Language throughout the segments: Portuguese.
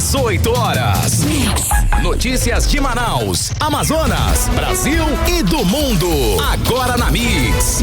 18 horas. Notícias de Manaus, Amazonas, Brasil e do mundo. Agora na Mix.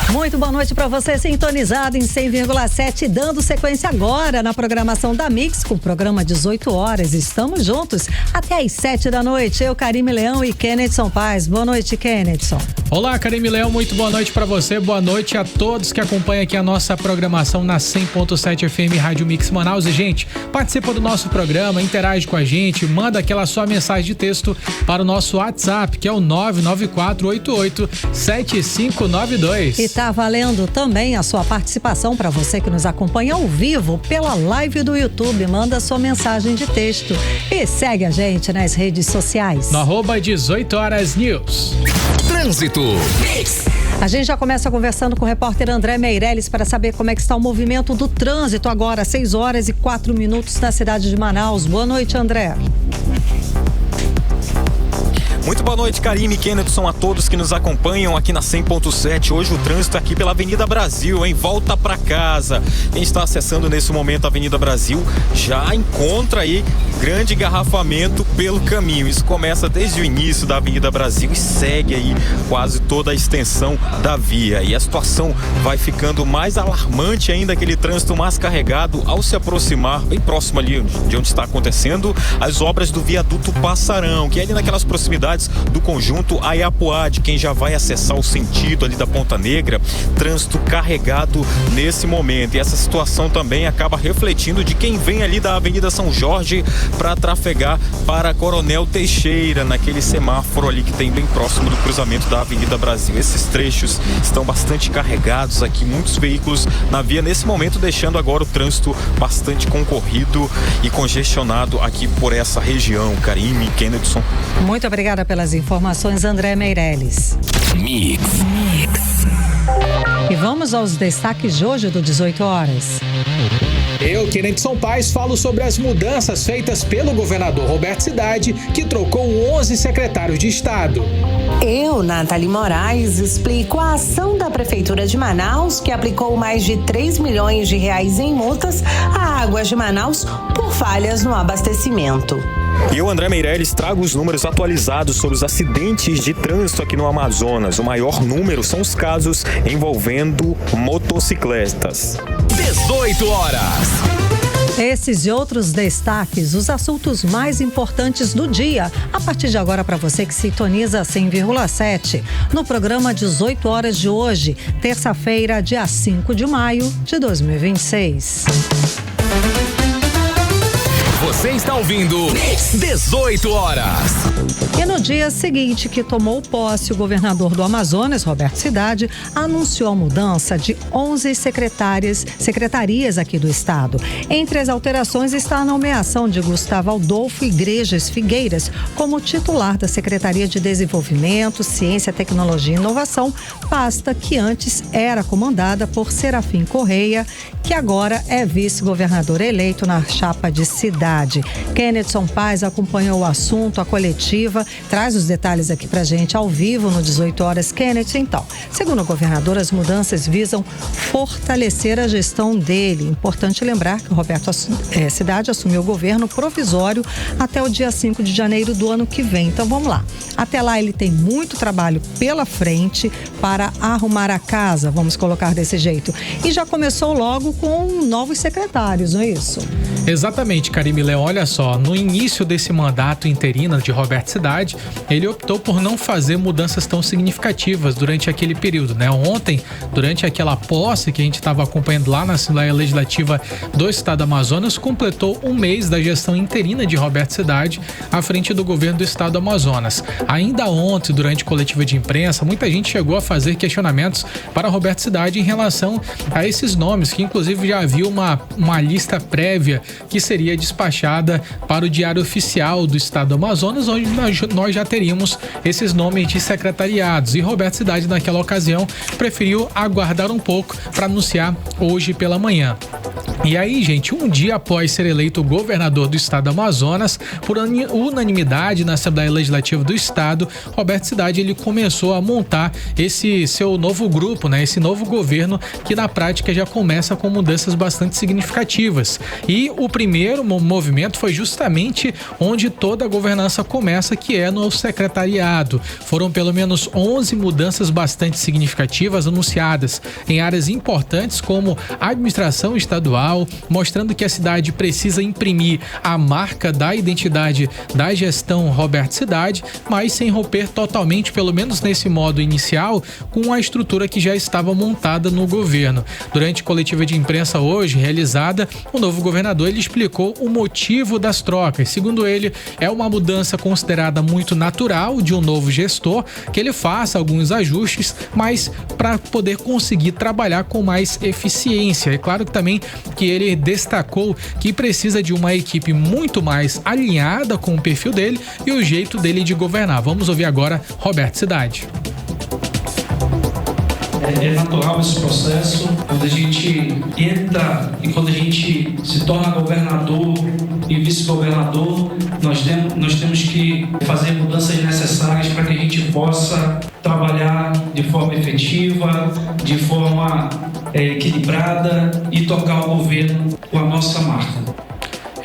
Muito boa noite para você, sintonizado em 100,7, dando sequência agora na programação da Mix, com o programa 18 horas. Estamos juntos até às 7 da noite. Eu, Karime Leão e Kennedson Paz. Boa noite, Kennedson. Olá, Karime Leão, muito boa noite para você. Boa noite a todos que acompanham aqui a nossa programação na 100.7 FM Rádio Mix Manaus. E, gente, participa do nosso programa, interage com a gente, manda aquela sua mensagem de texto para o nosso WhatsApp, que é o 994887592. E tá valendo também a sua participação para você que nos acompanha ao vivo pela live do YouTube. Manda sua mensagem de texto e segue a gente nas redes sociais. No @18horasnews. Trânsito. A gente já começa conversando com o repórter André Meirelles para saber como é que está o movimento do trânsito agora, 6 horas e 4 minutos na cidade de Manaus. Boa noite, André. Muito boa noite, Karime e Kennedson, a todos que nos acompanham aqui na 100.7. Hoje o trânsito aqui pela Avenida Brasil, em volta para casa. Quem está acessando nesse momento a Avenida Brasil já encontra aí grande engarrafamento pelo caminho. Isso começa desde o início da Avenida Brasil e segue aí quase toda a extensão da via. E a situação vai ficando mais alarmante ainda, aquele trânsito mais carregado ao se aproximar, bem próximo ali de onde está acontecendo as obras do viaduto Passarão, que é ali naquelas proximidades do conjunto Ayapuá, de quem já vai acessar o sentido ali da Ponta Negra. Trânsito carregado nesse momento, e essa situação também acaba refletindo de quem vem ali da Avenida São Jorge para trafegar para Coronel Teixeira, naquele semáforo ali que tem bem próximo do cruzamento da Avenida Brasil. Esses trechos estão bastante carregados aqui, muitos veículos na via nesse momento, deixando agora o trânsito bastante concorrido e congestionado aqui por essa região. Karime, Kennedson. Muito obrigada pelas informações, André Meirelles. Mix. E vamos aos destaques de hoje do 18 horas. Eu, Kennedson Paz, falo sobre as mudanças feitas pelo governador Roberto Cidade, que trocou 11 secretários de Estado. Eu, Nathalie Moraes, explico a ação da Prefeitura de Manaus, que aplicou mais de 3 milhões de reais em multas à Águas de Manaus por falhas no abastecimento. E eu, André Meirelles, trago os números atualizados sobre os acidentes de trânsito aqui no Amazonas. O maior número são os casos envolvendo motocicletas. 18 horas. Esses e outros destaques, os assuntos mais importantes do dia, a partir de agora para você que sintoniza 100,7 no programa 18 horas de hoje, terça-feira, dia 5 de maio de 2026. Você está ouvindo 18 horas. E no dia seguinte que tomou posse, o governador do Amazonas, Roberto Cidade, anunciou a mudança de 11 secretarias aqui do estado. Entre as alterações está a nomeação de Gustavo Adolfo Igrejas Figueiras como titular da Secretaria de Desenvolvimento, Ciência, Tecnologia e Inovação, pasta que antes era comandada por Serafim Correia, que agora é vice-governador eleito na chapa de Cidade. Kennedson Paz acompanhou o assunto, a coletiva, traz os detalhes aqui pra gente ao vivo no 18 horas. Kennedson, então, segundo o governador, as mudanças visam fortalecer a gestão dele. Importante lembrar que o Roberto Cidade assumiu o governo provisório até o dia 5 de janeiro do ano que vem. Então vamos lá. Até lá ele tem muito trabalho pela frente para arrumar a casa, vamos colocar desse jeito. E já começou logo com novos secretários, não é isso? Exatamente, Karime Leão. Olha só, no início desse mandato interino de Roberto Cidade, ele optou por não fazer mudanças tão significativas durante aquele período, né? Ontem, durante aquela posse que a gente estava acompanhando lá na Assembleia Legislativa do Estado do Amazonas, completou um mês da gestão interina de Roberto Cidade à frente do governo do Estado do Amazonas. Ainda ontem, durante coletiva de imprensa, muita gente chegou a fazer questionamentos para Roberto Cidade em relação a esses nomes, que inclusive já havia uma lista prévia que seria despachada para o Diário Oficial do Estado do Amazonas, onde nós já teríamos esses nomes de secretariados. E Roberto Cidade, naquela ocasião, preferiu aguardar um pouco para anunciar hoje pela manhã. E aí, gente, um dia após ser eleito governador do estado do Amazonas, por unanimidade na Assembleia Legislativa do estado, Roberto Cidade ele começou a montar esse seu novo grupo, né? Esse novo governo que na prática já começa com mudanças bastante significativas. E o primeiro movimento foi justamente onde toda a governança começa, que é no secretariado. Foram pelo menos 11 mudanças bastante significativas anunciadas em áreas importantes como a administração estadual, mostrando que a cidade precisa imprimir a marca da identidade da gestão Roberto Cidade, mas sem romper totalmente, pelo menos nesse modo inicial, com a estrutura que já estava montada no governo. Durante a coletiva de imprensa hoje realizada, o novo governador ele explicou o motivo das trocas. Segundo ele, é uma mudança considerada muito natural de um novo gestor, que ele faça alguns ajustes, mas para poder conseguir trabalhar com mais eficiência. É claro que também que ele destacou que precisa de uma equipe muito mais alinhada com o perfil dele e o jeito dele de governar. Vamos ouvir agora Roberto Cidade. É natural esse processo, quando a gente entra e quando a gente se torna governador e vice-governador, nós temos que fazer mudanças necessárias para que a gente possa trabalhar de forma efetiva, de forma equilibrada e tocar o governo com a nossa marca.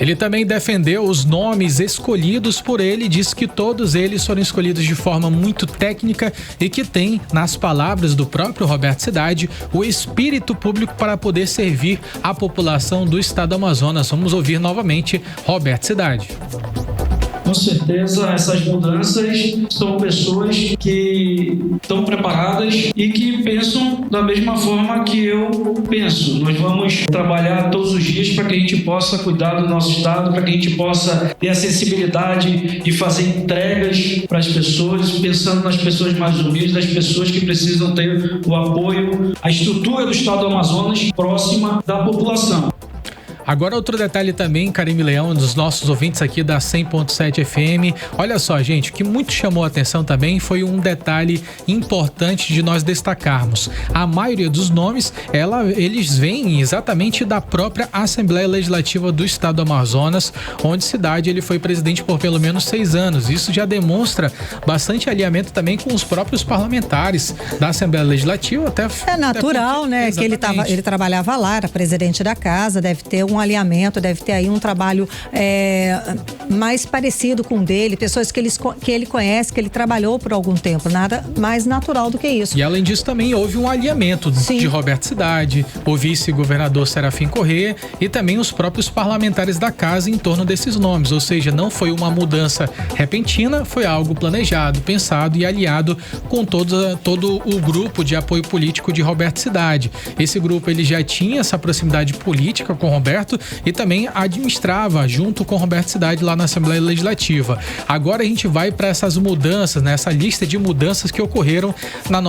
Ele também defendeu os nomes escolhidos por ele, disse que todos eles foram escolhidos de forma muito técnica e que tem, nas palavras do próprio Roberto Cidade, o espírito público para poder servir a população do estado do Amazonas. Vamos ouvir novamente Roberto Cidade. Com certeza, essas mudanças são pessoas que estão preparadas e que pensam da mesma forma que eu penso. Nós vamos trabalhar todos os dias para que a gente possa cuidar do nosso estado, para que a gente possa ter a sensibilidade de fazer entregas para as pessoas, pensando nas pessoas mais humildes, das pessoas que precisam ter o apoio, a estrutura do estado do Amazonas próxima da população. Agora outro detalhe também, Karime Leão, dos nossos ouvintes aqui da 100.7 FM. Olha só, gente, o que muito chamou a atenção também foi um detalhe importante de nós destacarmos. A maioria dos nomes, eles vêm exatamente da própria Assembleia Legislativa do Estado do Amazonas, onde Cidade ele foi presidente por pelo menos 6 anos. Isso já demonstra bastante alinhamento também com os próprios parlamentares da Assembleia Legislativa. Até natural, né? Exatamente. Que ele trabalhava lá, era presidente da casa, deve ter um alinhamento, deve ter aí um trabalho mais parecido com o dele, pessoas que ele conhece, que ele trabalhou por algum tempo, nada mais natural do que isso. E além disso também houve um alinhamento de Roberto Cidade, o vice-governador Serafim Corrêa e também os próprios parlamentares da casa em torno desses nomes, ou seja, não foi uma mudança repentina, foi algo planejado, pensado e aliado com todo o grupo de apoio político de Roberto Cidade. Esse grupo ele já tinha essa proximidade política com Roberto e também administrava junto com Roberto Cidade lá na Assembleia Legislativa. Agora a gente vai para essas mudanças, né? Essa lista de mudanças que ocorreram nas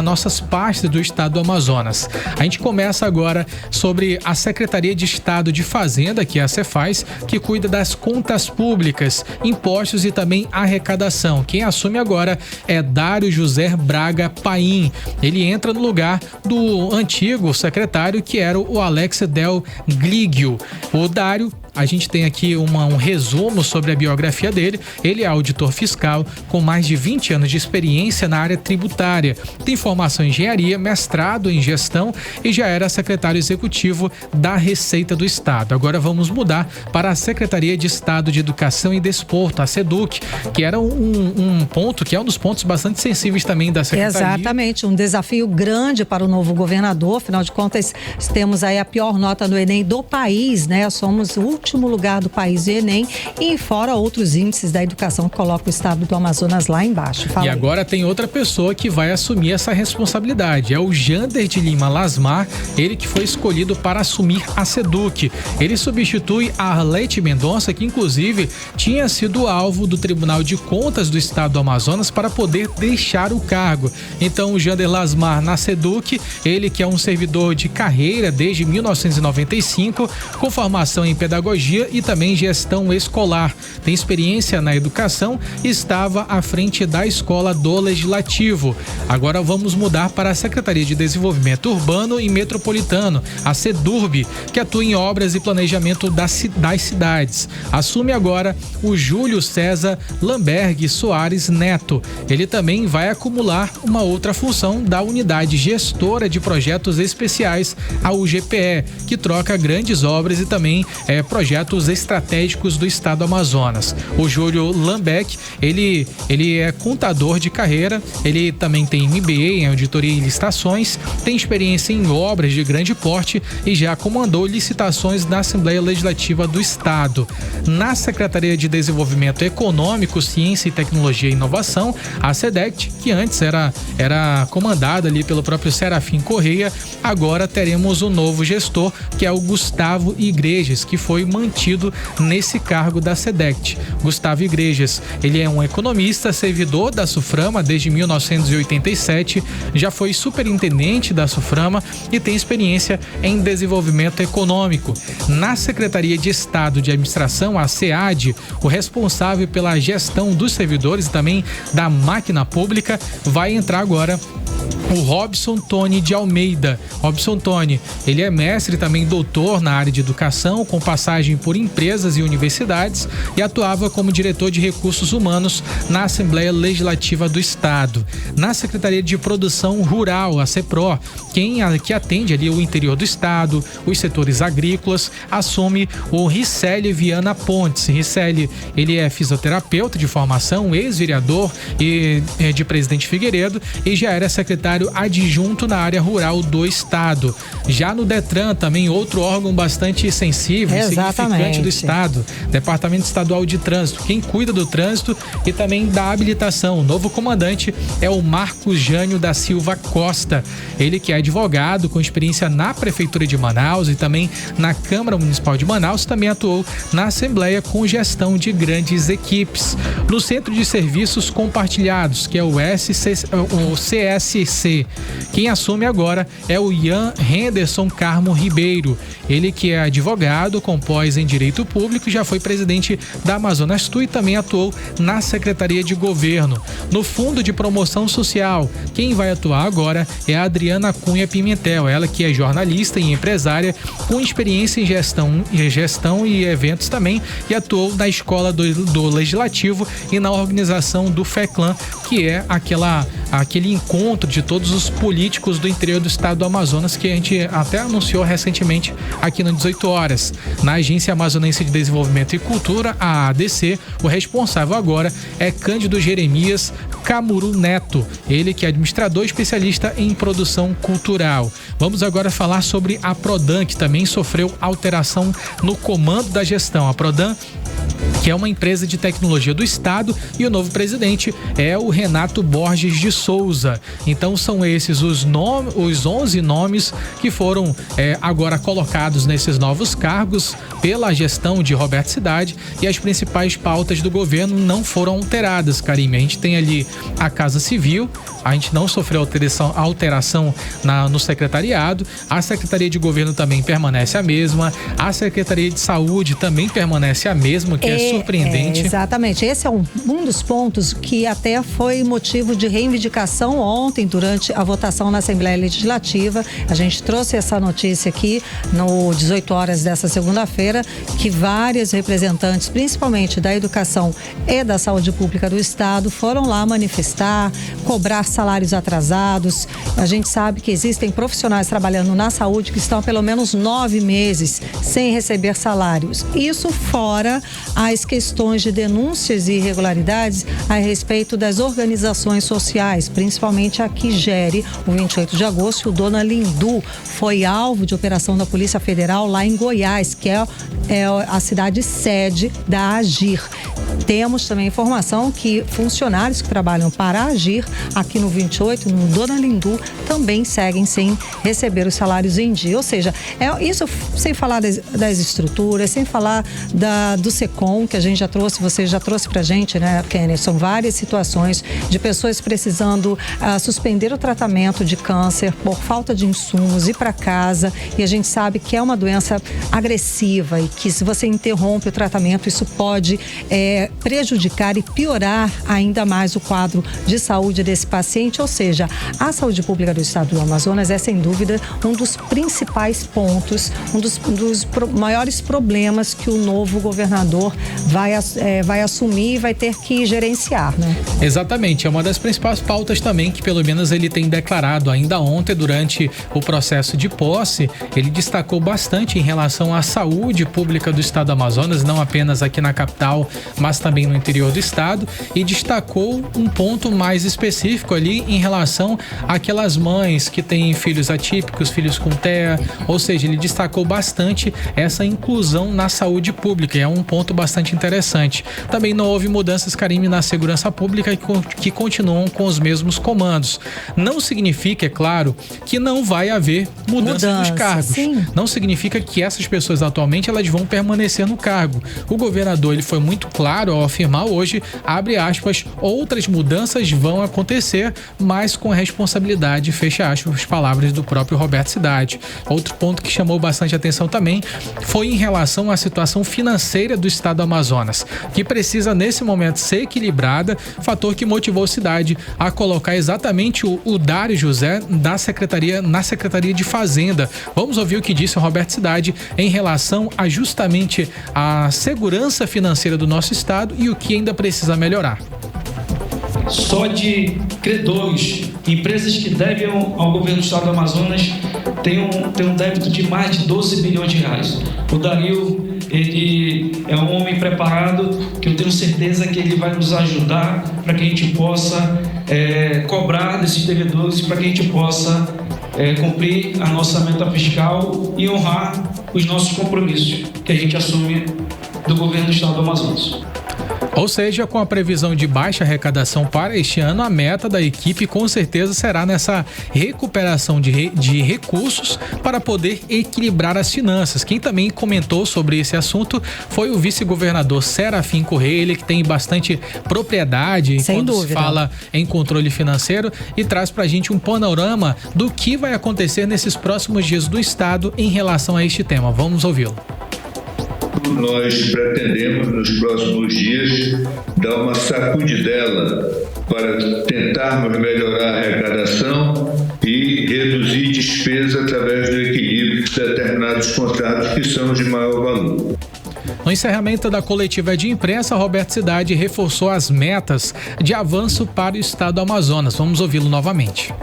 nossas pastas do estado do Amazonas. A gente começa agora sobre a Secretaria de Estado de Fazenda, que é a Cefaz, que cuida das contas públicas, impostos e também arrecadação. Quem assume agora é Dário José Braga Paim. Ele entra no lugar do antigo secretário, que era o Alex Del Gligio. O Dário, a gente tem aqui um resumo sobre a biografia dele. Ele é auditor fiscal com mais de 20 anos de experiência na área tributária. Tem formação em engenharia, mestrado em gestão e já era secretário executivo da Receita do Estado. Agora vamos mudar para a Secretaria de Estado de Educação e Desporto, a SEDUC, que era um ponto, que é um dos pontos bastante sensíveis também da Secretaria. Exatamente, um desafio grande para o novo governador. Afinal de contas, temos aí a pior nota do Enem do país, né? Somos o último lugar do país do Enem e fora outros índices da educação que colocam o estado do Amazonas lá embaixo. E agora tem outra pessoa que vai assumir essa responsabilidade, é o Jander de Lima Lasmar, ele que foi escolhido para assumir a SEDUC. Ele substitui a Arlete Mendonça, que inclusive tinha sido alvo do Tribunal de Contas do estado do Amazonas para poder deixar o cargo. Então o Jander Lasmar na SEDUC, ele que é um servidor de carreira desde 1995, com formação em pedagogia e também gestão escolar. Tem experiência na educação e estava à frente da escola do Legislativo. Agora vamos mudar para a Secretaria de Desenvolvimento Urbano e Metropolitano, a SEDURB, que atua em obras e planejamento das cidades. Assume agora o Júlio César Lamberg Soares Neto. Ele também vai acumular uma outra função da Unidade Gestora de Projetos Especiais, a UGPE, que troca grandes obras e também projetos projetos estratégicos do estado do Amazonas. O Júlio Lambeck, ele é contador de carreira, ele também tem MBA em auditoria e licitações, tem experiência em obras de grande porte e já comandou licitações na Assembleia Legislativa do Estado. Na Secretaria de Desenvolvimento Econômico, Ciência e Tecnologia e Inovação, a SEDECT, que antes era comandada ali pelo próprio Serafim Correia, agora teremos um novo gestor, que é o Gustavo Igrejas, que foi mantido nesse cargo da SEDECT. Gustavo Igrejas, ele é um economista, servidor da SUFRAMA desde 1987, já foi superintendente da SUFRAMA e tem experiência em desenvolvimento econômico. Na Secretaria de Estado de Administração, a SEAD, o responsável pela gestão dos servidores e também da máquina pública, vai entrar agora o Robson Tony de Almeida. Robson Tony, ele é mestre e também doutor na área de educação, com passagem por empresas e universidades, e atuava como diretor de recursos humanos na Assembleia Legislativa do Estado. Na Secretaria de Produção Rural, a CEPRO, que atende ali o interior do estado, os setores agrícolas, assume o Ricelli Viana Pontes. Ricelli, ele é fisioterapeuta de formação, ex-vereador e de Presidente Figueiredo, e já era secretário adjunto na área rural do estado. Já no Detran, também outro órgão bastante sensível e significante do estado, Departamento Estadual de Trânsito, quem cuida do trânsito e também da habilitação. O novo comandante é o Marcos Jânio da Silva Costa, ele que é advogado com experiência na Prefeitura de Manaus e também na Câmara Municipal de Manaus, também atuou na Assembleia com gestão de grandes equipes. No Centro de Serviços Compartilhados, que é o CSC, quem assume agora é o Ian Henderson Carmo Ribeiro, ele que é advogado com pós em Direito Público, já foi presidente da Amazonas Tu e também atuou na Secretaria de Governo. No Fundo de Promoção Social, quem vai atuar agora é a Adriana Cunha Pimentel, ela que é jornalista e empresária com experiência em gestão e eventos também, e atuou na Escola do Legislativo e na organização do FECLAN, que é aquele encontro de todos os políticos do interior do estado do Amazonas, que a gente até anunciou recentemente aqui no 18 horas. Na Agência Amazonense de Desenvolvimento e Cultura, a ADC, o responsável agora é Cândido Jeremias Camuru Neto, ele que é administrador especialista em produção cultural. Vamos agora falar sobre a Prodan, que também sofreu alteração no comando da gestão. A Prodan, que é uma empresa de tecnologia do estado, e o novo presidente é o Renato Borges de Souza. Então são esses os 11 nomes que foram agora colocados nesses novos cargos pela gestão de Roberto Cidade, e as principais pautas do governo não foram alteradas, Karime. A gente tem ali a Casa Civil, a gente não sofreu alteração no secretariado, a Secretaria de Governo também permanece a mesma, a Secretaria de Saúde também permanece a mesma, que é surpreendente. Exatamente, esse é um dos pontos que até foi motivo de reivindicação ontem durante a votação na Assembleia Legislativa. A gente trouxe essa notícia aqui no 18 horas dessa segunda-feira, que vários representantes, principalmente da educação e da saúde pública do estado, foram lá manifestar, cobrar salários atrasados. A gente sabe que existem profissionais trabalhando na saúde que estão há pelo menos 9 meses sem receber salários. Isso fora as questões de denúncias e irregularidades a respeito das organizações sociais, principalmente a que gere o 28 de agosto. O Dona Lindu foi alvo de operação da Polícia Federal lá em Goiás, que é a cidade sede da Agir. Temos também informação que funcionários que trabalham para a Agir aqui no 28, no Dona Lindu, também seguem sem receber os salários em dia. Ou seja, isso sem falar das estruturas, sem falar do SECOM, que a gente já trouxe, você já trouxe pra gente, né, Kenner? São várias situações de pessoas precisando suspender o tratamento de câncer por falta de insumos, ir para casa, e a gente sabe que é uma doença agressiva e que se você interrompe o tratamento, isso pode prejudicar e piorar ainda mais o quadro de saúde desse paciente. Ou seja, a saúde pública do estado do Amazonas é, sem dúvida, um dos principais pontos, um dos maiores problemas que o novo governador vai assumir e vai ter que gerenciar, né? Exatamente, é uma das principais pautas também que pelo menos ele tem declarado ainda ontem durante o processo de posse. Ele destacou bastante em relação à saúde pública do estado do Amazonas, não apenas aqui na capital, mas também no interior do estado, e destacou um ponto mais específico ali em relação àquelas mães que têm filhos atípicos, filhos com TEA, ou seja, ele destacou bastante essa inclusão na saúde pública, e é um ponto bastante interessante. Também não houve mudanças, Karime, na segurança pública, que continuam com os mesmos comandos. Não significa, é claro, que não vai haver mudança nos cargos. Sim. Não significa que essas pessoas atualmente elas vão permanecer no cargo. O governador ele foi muito claro ao afirmar hoje, abre aspas, outras mudanças vão acontecer, mas com responsabilidade, fecha aspas, palavras do próprio Roberto Cidade. Outro ponto que chamou bastante atenção também foi em relação à situação financeira do estado do Amazonas, que precisa nesse momento ser equilibrada, fator que motivou a cidade a colocar exatamente o Dário José na Secretaria de Fazenda. Vamos ouvir o que disse o Roberto Cidade em relação a justamente a segurança financeira do nosso estado e o que ainda precisa melhorar. Só de credores, empresas que devem ao governo do estado do Amazonas, tem um débito de mais de 12 bilhões de reais. O Dario, ele é um homem preparado, que eu tenho certeza que ele vai nos ajudar para que a gente possa cobrar desses devedores, para que a gente possa cumprir a nossa meta fiscal e honrar os nossos compromissos que a gente assume do governo do estado do Amazonas. Ou seja, com a previsão de baixa arrecadação para este ano, a meta da equipe com certeza será nessa recuperação de recursos para poder equilibrar as finanças. Quem também comentou sobre esse assunto foi o vice-governador Serafim Correia, ele que tem bastante propriedade quando se fala em controle financeiro e traz pra gente um panorama do que vai acontecer nesses próximos dias do estado em relação a este tema. Vamos ouvi-lo. Nós pretendemos, nos próximos dias, dar uma sacudidela para tentarmos melhorar a arrecadação e reduzir despesa através do equilíbrio de determinados contratos que são de maior valor. No encerramento da coletiva de imprensa, Roberto Cidade reforçou as metas de avanço para o estado do Amazonas. Vamos ouvi-lo novamente.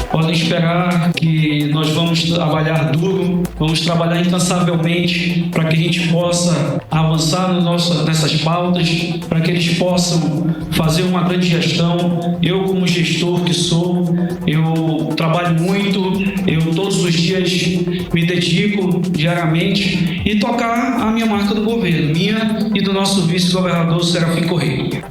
Podem esperar que nós vamos trabalhar duro, vamos trabalhar incansavelmente para que a gente possa avançar nessas pautas, para que eles possam fazer uma grande gestão. Eu, como gestor que sou, eu trabalho muito, eu todos os dias me dedico diariamente e tocar a minha marca do governo, minha e do nosso vice-governador Serafim Correia.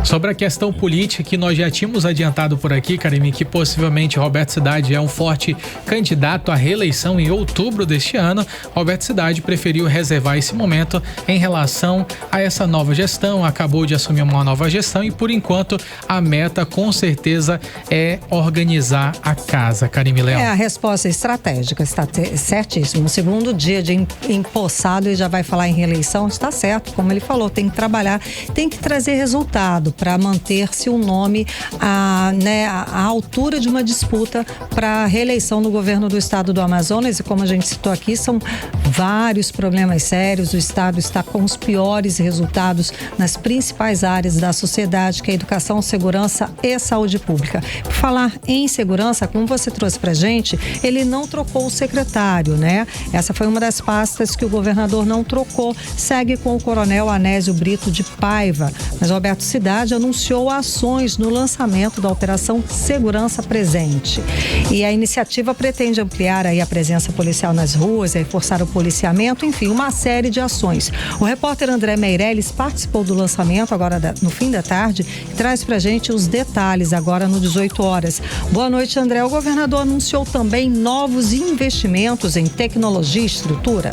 Sobre a questão política que nós já tínhamos adiantado por aqui, Karime, que possivelmente Roberto Cidade é um forte candidato à reeleição em outubro deste ano, Roberto Cidade preferiu reservar esse momento em relação a essa nova gestão, acabou de assumir uma nova gestão e por enquanto a meta com certeza é organizar a casa, Karime Leão. A resposta estratégica, está certíssimo. No segundo dia de empossado ele já vai falar em reeleição, está certo, como ele falou, tem que trabalhar, tem que trazer resultado para manter-se o nome à altura de uma disputa para a reeleição no governo do estado do Amazonas. E como a gente citou aqui, são vários problemas sérios. O estado está com os piores resultados nas principais áreas da sociedade, que é educação, segurança e saúde pública. Por falar em segurança, como você trouxe pra gente, ele não trocou o secretário, né? Essa foi uma das pastas que o governador não trocou. Segue com o coronel Anésio Brito de Paiva. Mas Roberto Cidade anunciou ações no lançamento da Operação Segurança Presente. E a iniciativa pretende ampliar aí a presença policial nas ruas, reforçar o policiamento, enfim, uma série de ações. O repórter André Meirelles participou do lançamento agora no fim da tarde e traz pra gente os detalhes agora no 18 horas. Boa noite, André. O governador anunciou também novos investimentos em tecnologia e estrutura.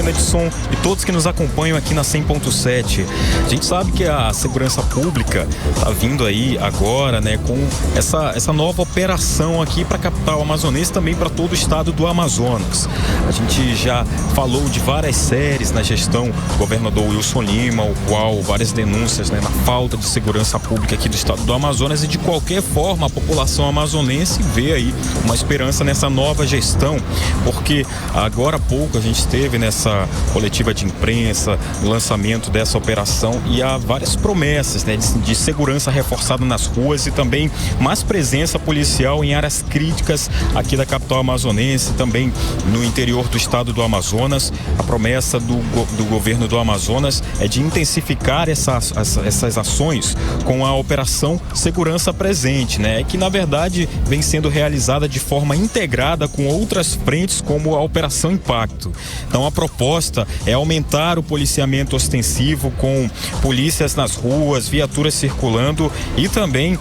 Edson e todos que nos acompanham aqui na 100.7. A gente sabe que a segurança pública Pública está vindo aí agora, né, com essa nova operação aqui para a capital amazonense, também para todo o estado do Amazonas. A gente já falou de várias séries na gestão do governador Wilson Lima, o qual várias denúncias, né, na falta de segurança pública aqui do estado do Amazonas, e de qualquer forma a população amazonense vê aí uma esperança nessa nova gestão, porque agora há pouco a gente esteve nessa coletiva de imprensa, o lançamento dessa operação, e há várias promessas, né, de segurança reforçada nas ruas e também mais presença policial em áreas críticas aqui da capital amazonense, também no interior do estado do Amazonas. A promessa do governo do Amazonas é de intensificar essas ações com a operação Segurança Presente, né, que na verdade vem sendo realizada de forma integrada com outras frentes, como a Operação Impacto. Então a proposta é aumentar o policiamento ostensivo com polícias nas ruas, viaturas circulando e também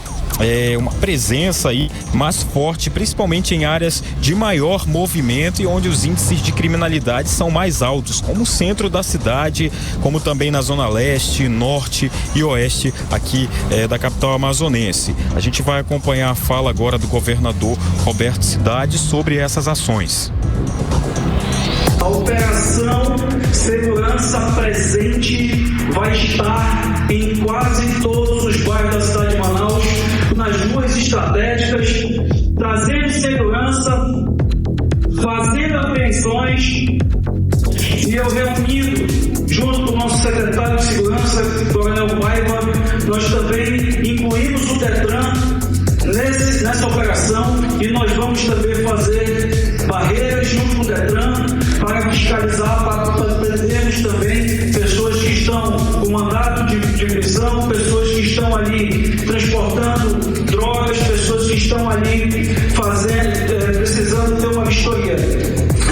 uma presença aí mais forte, principalmente em áreas de maior movimento e onde os índices de criminalidade são mais altos, como o centro da cidade, como também na zona leste, norte e oeste aqui da capital amazonense. A gente vai acompanhar a fala agora do governador Roberto Cidade sobre essas ações. A Operação Segurança Presente vai estar em quase todos os bairros da cidade de Manaus, nas ruas estratégicas, trazendo segurança, fazendo apreensões, e eu reunindo, junto com o nosso secretário de Segurança, Coronel Paiva, nós também incluímos o Detran nessa operação, e nós vamos também fazer barreiras junto com o Detran para fiscalizar, para prendermos também pessoas que estão com mandato de prisão, pessoas que estão ali transportando drogas, pessoas que estão ali precisando ter uma vistoria.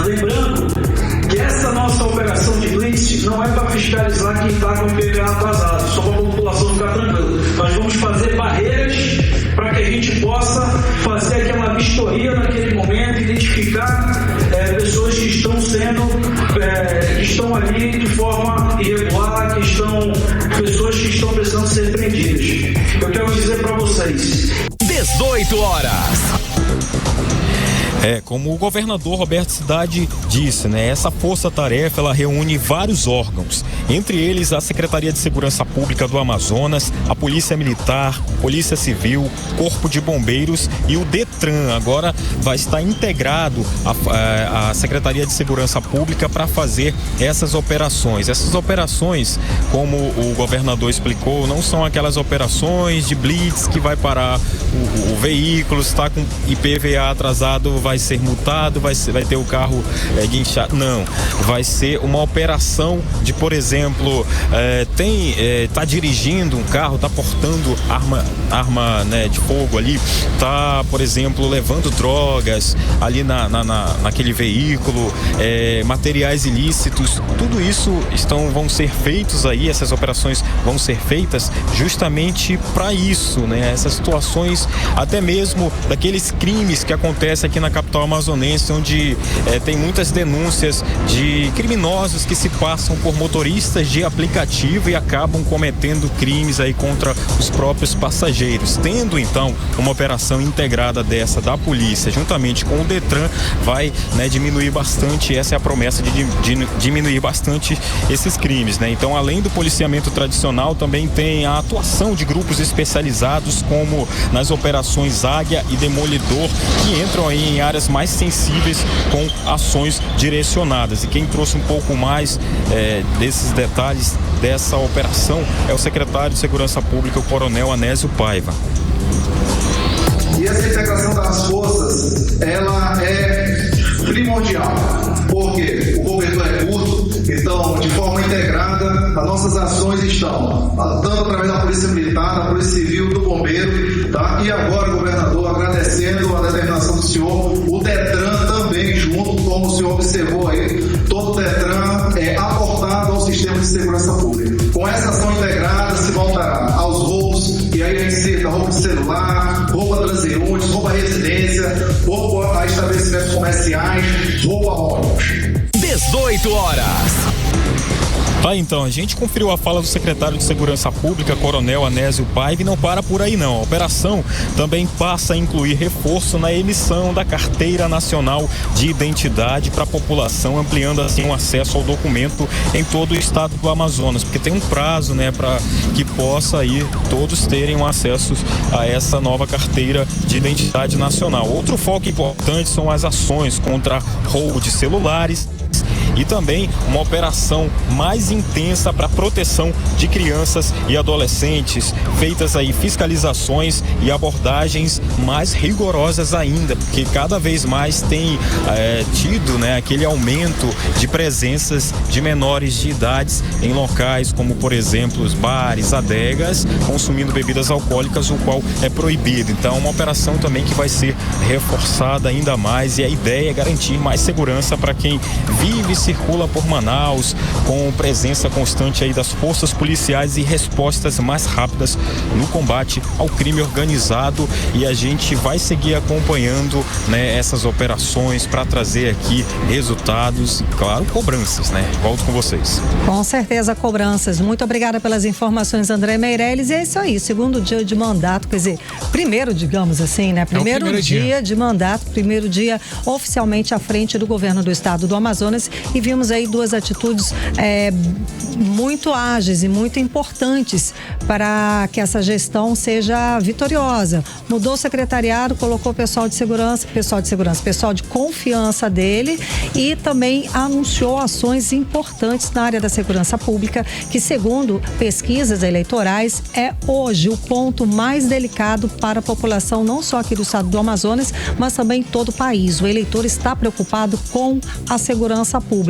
Lembrando que essa nossa operação de blitz não é para fiscalizar quem está com o PVA atrasado, só para a população ficar tranquila. Nós vamos fazer barreiras para que a gente possa fazer aquela vistoria naquele momento, identificar pessoas que estão que estão ali de forma irregular, pessoas que estão precisando ser prendidas. Eu quero dizer para vocês: 18 horas. Como o governador Roberto Cidade disse, né, essa força-tarefa ela reúne vários órgãos, entre eles a Secretaria de Segurança Pública do Amazonas, a Polícia Militar, Polícia Civil, Corpo de Bombeiros e o Detran. Agora vai estar integrado a Secretaria de Segurança Pública para fazer essas operações. Essas operações, como o governador explicou, não são aquelas operações de blitz que vai parar o veículo, está com IPVA atrasado, vai ser multado, vai ter o carro guinchado. Não, vai ser uma operação de, por exemplo, tá dirigindo um carro, tá portando arma né, de fogo ali, tá, por exemplo, levando drogas ali naquele veículo, materiais ilícitos, tudo isso vão ser feitos aí, essas operações vão ser feitas justamente para isso, né? Essas situações, até mesmo daqueles crimes que acontecem aqui na capital amazonense, onde tem muitas denúncias de criminosos que se passam por motoristas de aplicativo e acabam cometendo crimes aí contra os próprios passageiros. Tendo então uma operação integrada dessa da polícia, juntamente com o Detran, vai, né, diminuir bastante, essa é a promessa de diminuir bastante esses crimes, né? Então, além do policiamento tradicional, também tem a atuação de grupos especializados, como nas operações Águia e Demolidor, que entram aí em áreas mais sensíveis com ações direcionadas. E quem trouxe um pouco mais desses detalhes dessa operação é o secretário de Segurança Pública, o Coronel Anésio Paiva. E essa integração das forças, ela é primordial, porque o cobertor é curto, então, de forma integrada, as nossas ações estão tanto através da Polícia Militar, da Polícia Civil, do Bombeiro, tá? E agora, governador, agradecendo a determinação do senhor, o Detran também, junto, como o senhor observou aí, todo o Detran é aportado ao sistema de segurança pública. Com essa ação integrada, se voltará aos roubos, e aí a gente cita roubo de celular, roubo a transeuntes, roubo a residência, roubo a estabelecimentos comerciais, roubo a ônibus. 18 horas. Tá, então, a gente conferiu a fala do secretário de Segurança Pública, Coronel Anésio Paiva, e não para por aí não. A operação também passa a incluir reforço na emissão da Carteira Nacional de Identidade para a população, ampliando assim o acesso ao documento em todo o estado do Amazonas, porque tem um prazo, né, para que possa aí todos terem um acesso a essa nova Carteira de Identidade Nacional. Outro foco importante são as ações contra roubo de celulares e também uma operação mais intensa para proteção de crianças e adolescentes, feitas aí fiscalizações e abordagens mais rigorosas ainda, porque cada vez mais tem tido, né, aquele aumento de presenças de menores de idades em locais como, por exemplo, os bares, adegas, consumindo bebidas alcoólicas, o qual é proibido. Então, uma operação também que vai ser reforçada ainda mais, e a ideia é garantir mais segurança para quem vive e circula por Manaus, com presença constante aí das forças policiais e respostas mais rápidas no combate ao crime organizado. E a gente vai seguir acompanhando, né, essas operações para trazer aqui resultados e, claro, cobranças, né? Volto com vocês. Com certeza, cobranças. Muito obrigada pelas informações, André Meirelles. E é isso aí, segundo dia de mandato, quer dizer, primeiro, digamos assim, né? Primeiro dia de mandato, primeiro dia oficialmente à frente do governo do estado do Amazonas, e vimos aí duas atitudes muito ágeis e muito importantes para que essa gestão seja vitoriosa. Mudou o secretariado, colocou pessoal de confiança dele, e também anunciou ações importantes na área da segurança pública, que, segundo pesquisas eleitorais, é hoje o ponto mais delicado para a população, não só aqui do estado do Amazonas, mas também em todo o país. O eleitor está preocupado com a segurança pública.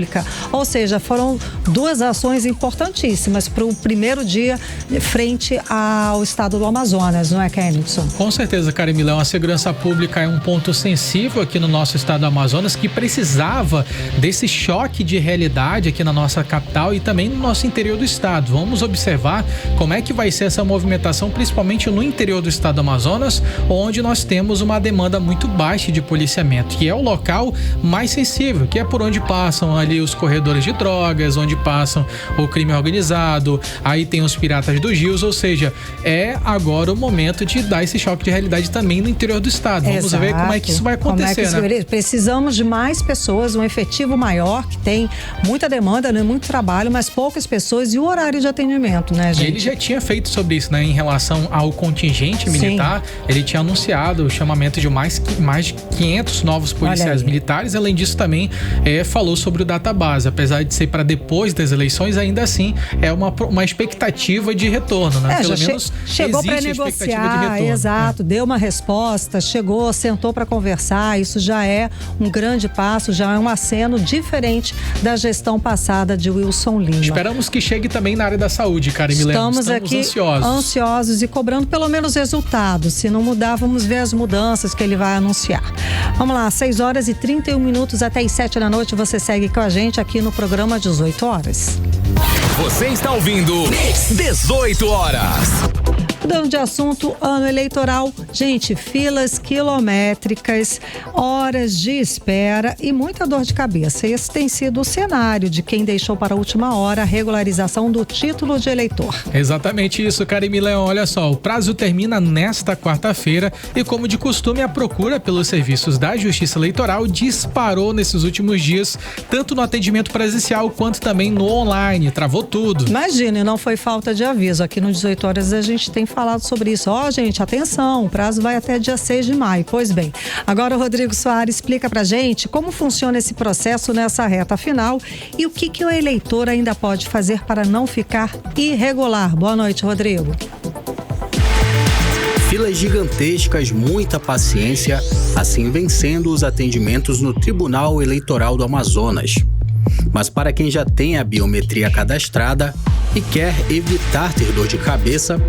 Ou seja, foram duas ações importantíssimas para o primeiro dia frente ao estado do Amazonas, não é, Kennison? Com certeza, Karimilão, a segurança pública é um ponto sensível aqui no nosso estado do Amazonas, que precisava desse choque de realidade aqui na nossa capital e também no nosso interior do estado. Vamos observar como é que vai ser essa movimentação, principalmente no interior do estado do Amazonas, onde nós temos uma demanda muito baixa de policiamento, que é o local mais sensível, que é por onde passam ali os corredores de drogas, onde passam o crime organizado, aí tem os piratas dos rios, ou seja, é agora o momento de dar esse choque de realidade também no interior do estado. Vamos ver como é que isso vai acontecer, né? Precisamos de mais pessoas, um efetivo maior, que tem muita demanda, né? Muito trabalho, mas poucas pessoas, e o horário de atendimento, né, gente? Ele já tinha feito sobre isso, né? Em relação ao contingente militar, ele tinha anunciado o chamamento de mais de 500 novos policiais militares. Além disso, também falou sobre o database. Apesar de ser para depois das eleições, ainda assim é uma expectativa de retorno, né? Pelo menos chegou para negociar, exato, deu uma resposta, chegou, sentou para conversar. Isso já é um grande passo, já é um aceno diferente da gestão passada de Wilson Lima. Esperamos que chegue também na área da saúde, Karimilão. Estamos aqui ansiosos e cobrando pelo menos resultados. Se não mudar, vamos ver as mudanças que ele vai anunciar. Vamos lá, 6h31 até as 7 da noite. Você segue com a gente aqui no programa 18 horas. Você está ouvindo 18 horas. Mudando de assunto, ano eleitoral, gente, filas quilométricas, horas de espera e muita dor de cabeça. Esse tem sido o cenário de quem deixou para a última hora a regularização do título de eleitor. Exatamente isso, Karimilão. Olha só, o prazo termina nesta quarta-feira e, como de costume, a procura pelos serviços da Justiça Eleitoral disparou nesses últimos dias, tanto no atendimento presencial quanto também no online. Travou tudo. Imagine, não foi falta de aviso. Aqui no 18 horas a gente tem falado sobre isso. Gente, atenção, o prazo vai até dia 6 de maio. Pois bem, agora o Rodrigo Soares explica pra gente como funciona esse processo nessa reta final e o que o eleitor ainda pode fazer para não ficar irregular. Boa noite, Rodrigo. Filas gigantescas, muita paciência, assim vencendo os atendimentos no Tribunal Eleitoral do Amazonas. Mas para quem já tem a biometria cadastrada e quer evitar ter dor de cabeça,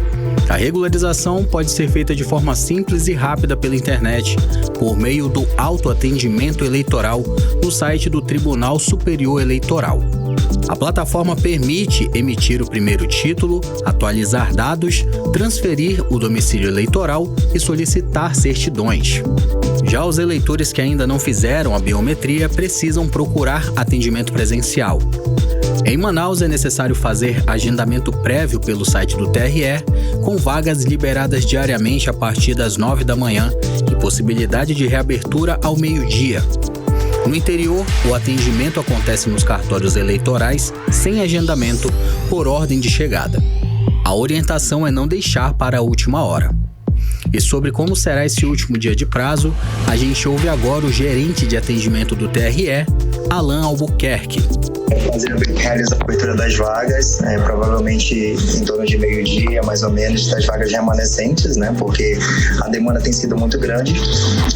a regularização pode ser feita de forma simples e rápida pela internet, por meio do autoatendimento eleitoral no site do Tribunal Superior Eleitoral. A plataforma permite emitir o primeiro título, atualizar dados, transferir o domicílio eleitoral e solicitar certidões. Já os eleitores que ainda não fizeram a biometria precisam procurar atendimento presencial. Em Manaus é necessário fazer agendamento prévio pelo site do TRE, com vagas liberadas diariamente a partir das 9 da manhã e possibilidade de reabertura ao meio-dia. No interior, o atendimento acontece nos cartórios eleitorais, sem agendamento, por ordem de chegada. A orientação é não deixar para a última hora. E sobre como será esse último dia de prazo, a gente ouve agora o gerente de atendimento do TRE, Alan Albuquerque. Realizar a abertura das vagas, provavelmente em torno de meio-dia, mais ou menos, das vagas remanescentes, porque a demanda tem sido muito grande,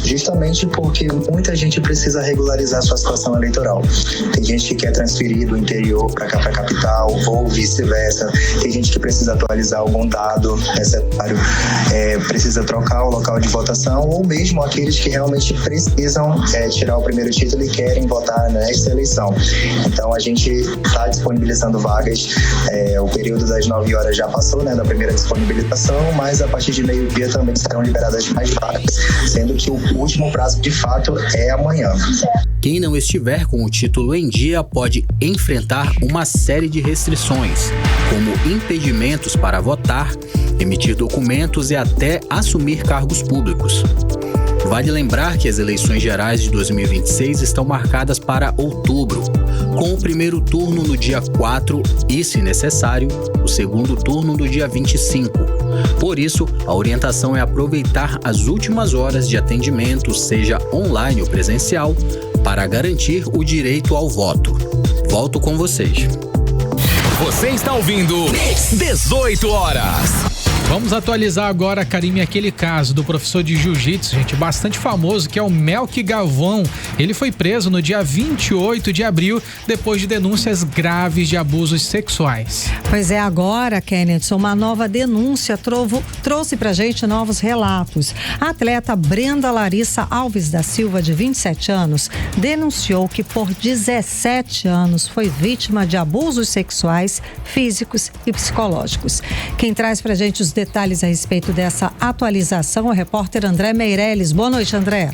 justamente porque muita gente precisa regularizar sua situação eleitoral. Tem gente que quer transferir do interior para cá, para a capital, ou vice-versa. Tem gente que precisa atualizar algum dado necessário, precisa trocar o local de votação, ou mesmo aqueles que realmente precisam tirar o primeiro título e querem votar nesta eleição. Então, a gente está disponibilizando vagas. O período das 9 horas já passou, da primeira disponibilização, mas a partir de meio-dia também serão liberadas mais vagas, sendo que o último prazo de fato é amanhã. Quem não estiver com o título em dia pode enfrentar uma série de restrições, como impedimentos para votar, emitir documentos e até assumir cargos públicos. Vale lembrar que as eleições gerais de 2026 estão marcadas para outubro, com o primeiro turno no dia 4 e, se necessário, o segundo turno no dia 25. Por isso, a orientação é aproveitar as últimas horas de atendimento, seja online ou presencial, para garantir o direito ao voto. Volto com vocês. Você está ouvindo 18 horas. Vamos atualizar agora, Karime, aquele caso do professor de jiu-jitsu, gente, bastante famoso, que é o Melk Galvão. Ele foi preso no dia 28 de abril, depois de denúncias graves de abusos sexuais. Pois é, agora, Kenneth, uma nova denúncia trouxe pra gente novos relatos. A atleta Brenda Larissa Alves da Silva, de 27 anos, denunciou que por 17 anos foi vítima de abusos sexuais, físicos e psicológicos. Quem traz pra gente os detalhes a respeito dessa atualização é o repórter André Meirelles. Boa noite, André.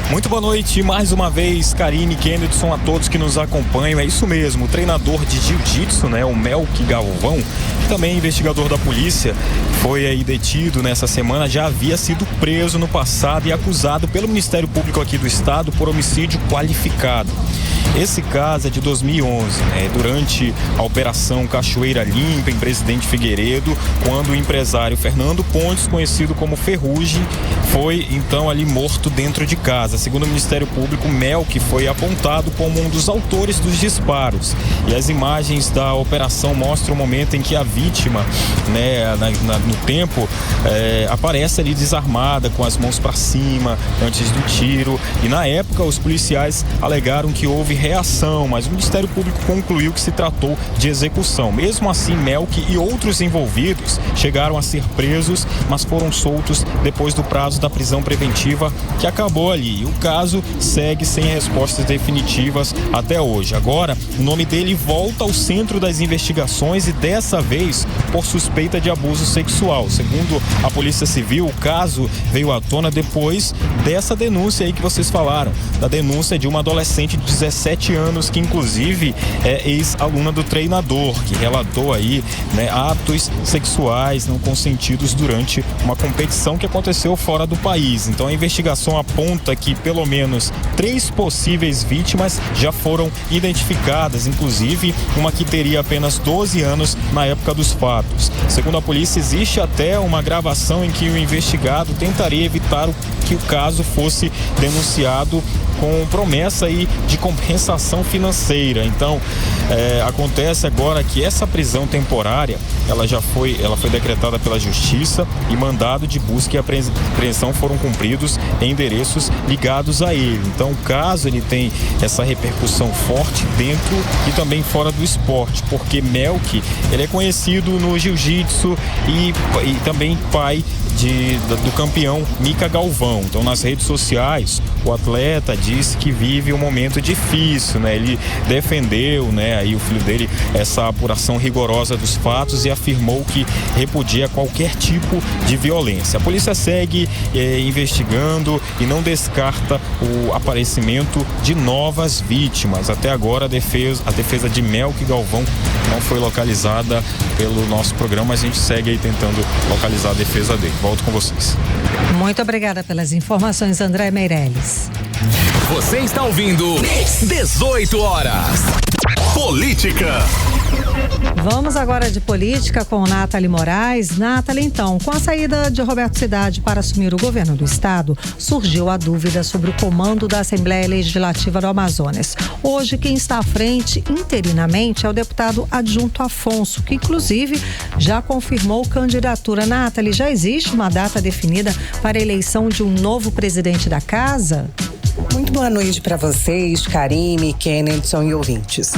Muito boa noite, mais uma vez, Karine, Kennedson, a todos que nos acompanham. É isso mesmo, o treinador de jiu-jitsu, o Melk Galvão, que também é investigador da polícia, foi aí detido nessa semana, já havia sido preso no passado e acusado pelo Ministério Público aqui do estado por homicídio qualificado. Esse caso é de 2011, durante a Operação Cachoeira Limpa, em Presidente Figueiredo, quando o empresário Fernando Pontes, conhecido como Ferrugem, foi então ali morto dentro de casa. Segundo o Ministério Público, Melk foi apontado como um dos autores dos disparos. E as imagens da operação mostram o momento em que a vítima, no tempo, aparece ali desarmada, com as mãos para cima, antes do tiro. E na época, os policiais alegaram que houve reação, mas o Ministério Público concluiu que se tratou de execução. Mesmo assim, Melk e outros envolvidos chegaram a ser presos, mas foram soltos depois do prazo da prisão preventiva, que acabou ali. E o caso segue sem respostas definitivas até hoje. Agora, o nome dele volta ao centro das investigações e dessa vez por suspeita de abuso sexual. Segundo a Polícia Civil, o caso veio à tona depois dessa denúncia aí que vocês falaram, da denúncia de uma adolescente de 17 anos, que inclusive é ex-aluna do treinador, que relatou aí, atos sexuais não consentidos durante uma competição que aconteceu fora do país. Então a investigação aponta que pelo menos 3 possíveis vítimas já foram identificadas, inclusive uma que teria apenas 12 anos na época dos fatos. Segundo a polícia, existe até uma gravação em que o investigado tentaria evitar que o caso fosse denunciado com promessa aí de compensação financeira. Então, acontece agora que essa prisão temporária, ela foi decretada pela Justiça e mandado de busca e apreensão foram cumpridos em endereços ligados a ele. Então, o caso ele tem essa repercussão forte dentro e também fora do esporte, porque Melk, ele é conhecido no jiu-jitsu e também pai do campeão Mica Galvão. Então, nas redes sociais, o atleta disse que vive um momento difícil, né? Ele defendeu, né, aí o filho dele, essa apuração rigorosa dos fatos e afirmou que repudia qualquer tipo de violência. A polícia segue investigando e não descarta o aparecimento de novas vítimas. Até agora, a defesa de Melk Galvão não foi localizada pelo nosso programa, mas a gente segue aí tentando localizar a defesa dele. Volto com vocês. Muito obrigada pelas informações, André Meirelles. Você está ouvindo 18 horas. Política. Vamos agora de política com Nathalie Moraes. Nathalie, então, com a saída de Roberto Cidade para assumir o governo do estado, surgiu a dúvida sobre o comando da Assembleia Legislativa do Amazonas. Hoje, quem está à frente interinamente é o deputado adjunto Afonso, que inclusive já confirmou candidatura. Nathalie, já existe uma data definida para a eleição de um novo presidente da casa? Muito boa noite para vocês, Karime, Kennedson e ouvintes.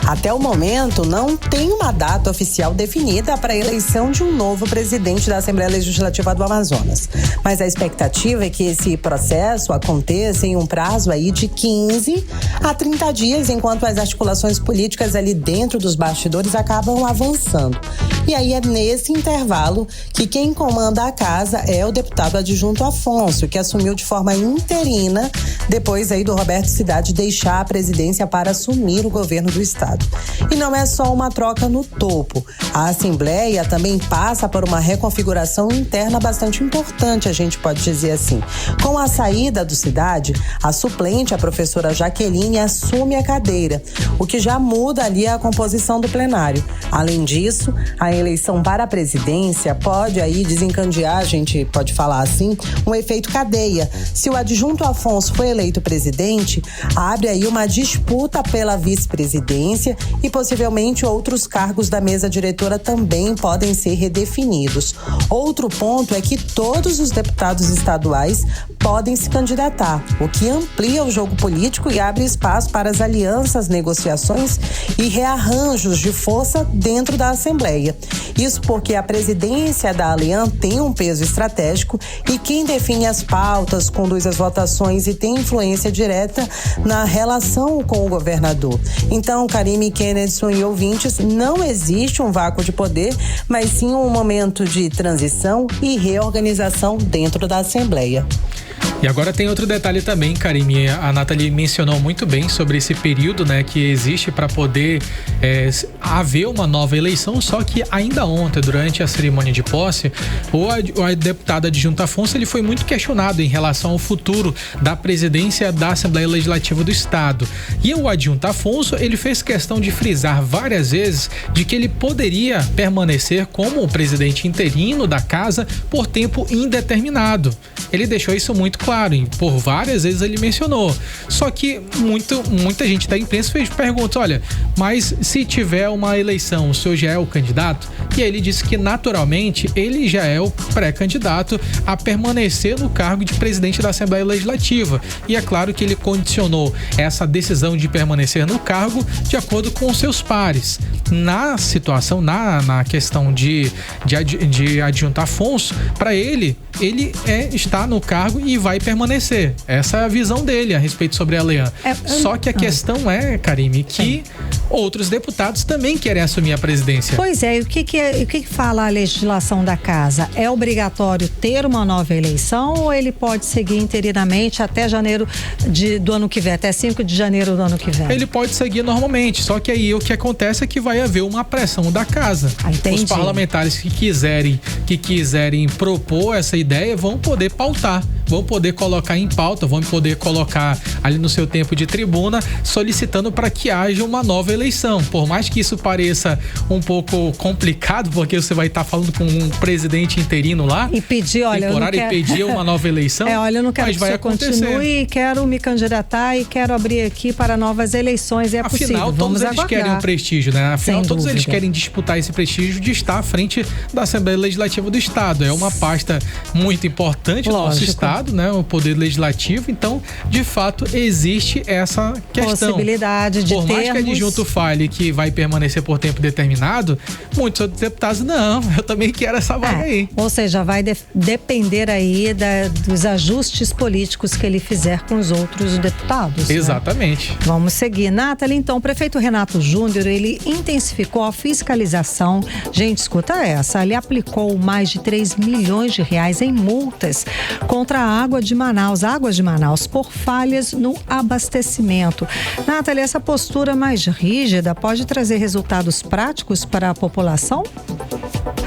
Até o momento, não tem uma data oficial definida para a eleição de um novo presidente da Assembleia Legislativa do Amazonas. Mas a expectativa é que esse processo aconteça em um prazo aí de 15 a 30 dias, enquanto as articulações políticas ali dentro dos bastidores acabam avançando. E aí é nesse intervalo que quem comanda a casa é o deputado adjunto Afonso, que assumiu de forma interina depois aí do Roberto Cidade deixar a presidência para assumir o governo do estado. E não é só uma troca no topo. A Assembleia também passa por uma reconfiguração interna bastante importante, a gente pode dizer assim. Com a saída do Cidade, a suplente, a professora Jaqueline, assume a cadeira, o que já muda ali a composição do plenário. Além disso, a eleição para a presidência pode aí desencadear, a gente pode falar assim, um efeito cadeia. Se o adjunto Afonso foi eleito presidente, abre aí uma disputa pela vice-presidência e possivelmente outros cargos da mesa diretora também podem ser redefinidos. Outro ponto é que todos os deputados estaduais podem se candidatar, o que amplia o jogo político e abre espaço para as alianças, negociações e rearranjos de força dentro da Assembleia. Isso porque a presidência da Aliança tem um peso estratégico e quem define as pautas, conduz as votações e tem influência direta na relação com o governador. Então, Karime, Kennedson e ouvintes, não existe um vácuo de poder, mas sim um momento de transição e reorganização dentro da Assembleia. E agora tem outro detalhe também, Karime. A Nathalie mencionou muito bem sobre esse período, né, que existe para poder haver uma nova eleição, só que ainda ontem, durante a cerimônia de posse, o deputado adjunto Afonso, ele foi muito questionado em relação ao futuro da presidência da Assembleia Legislativa do Estado. E o adjunto Afonso, ele fez questão de frisar várias vezes de que ele poderia permanecer como o presidente interino da casa por tempo indeterminado. Ele deixou isso muito claro, e por várias vezes ele mencionou. Só que muita gente da imprensa fez perguntas, olha, mas se tiver uma eleição, o senhor já é o candidato? E aí ele disse que naturalmente ele já é o pré-candidato a permanecer no cargo de presidente da Assembleia Legislativa. E é claro que ele condicionou essa decisão de permanecer no cargo de acordo com seus pares. Na situação, na questão de adjunto Afonso, para ele está no cargo e vai permanecer. Essa é a visão dele a respeito sobre a Leão. Só que a questão é, Karime, que outros deputados também querem assumir a presidência. Pois é, e o que fala a legislação da casa? É obrigatório ter uma nova eleição ou ele pode seguir interinamente até janeiro do ano que vem, até 5 de janeiro do ano que vem? Ele pode seguir normalmente, só que aí o que acontece é que vai haver uma pressão da casa. Os parlamentares que quiserem propor essa ideia vão poder pautar, vão poder colocar em pauta, vão poder colocar ali no seu tempo de tribuna, solicitando para que haja uma nova eleição. Por mais que isso pareça um pouco complicado, porque você vai estar falando com um presidente interino lá e pedir, olha, temporário, e pedir uma nova eleição. Olha, eu não quero que vai acontecer. Continue, quero me candidatar e quero abrir aqui para novas eleições. É possível. Afinal, todos eles querem um prestígio, né? Afinal, todos eles querem disputar esse prestígio de estar à frente da Assembleia Legislativa do Estado. É uma pasta muito importante no nosso Estado, né? O Poder Legislativo. Então, de fato, existe essa questão. Possibilidade de Por mais que adjunto fale que vai permanecer por tempo determinado, muitos outros deputados, não, eu também quero essa vaga aí. Ou seja, vai depender aí dos ajustes políticos que ele fizer com os outros deputados. Exatamente. Né? Vamos seguir. Nathalie, então, o prefeito Renato Júnior, ele intensificou a fiscalização. Gente, escuta essa, ele aplicou mais de 3 milhões de reais em multas contra a Águas de Manaus, por falhas no abastecimento. Nathalie, essa postura mais rígida pode trazer resultados práticos para a população?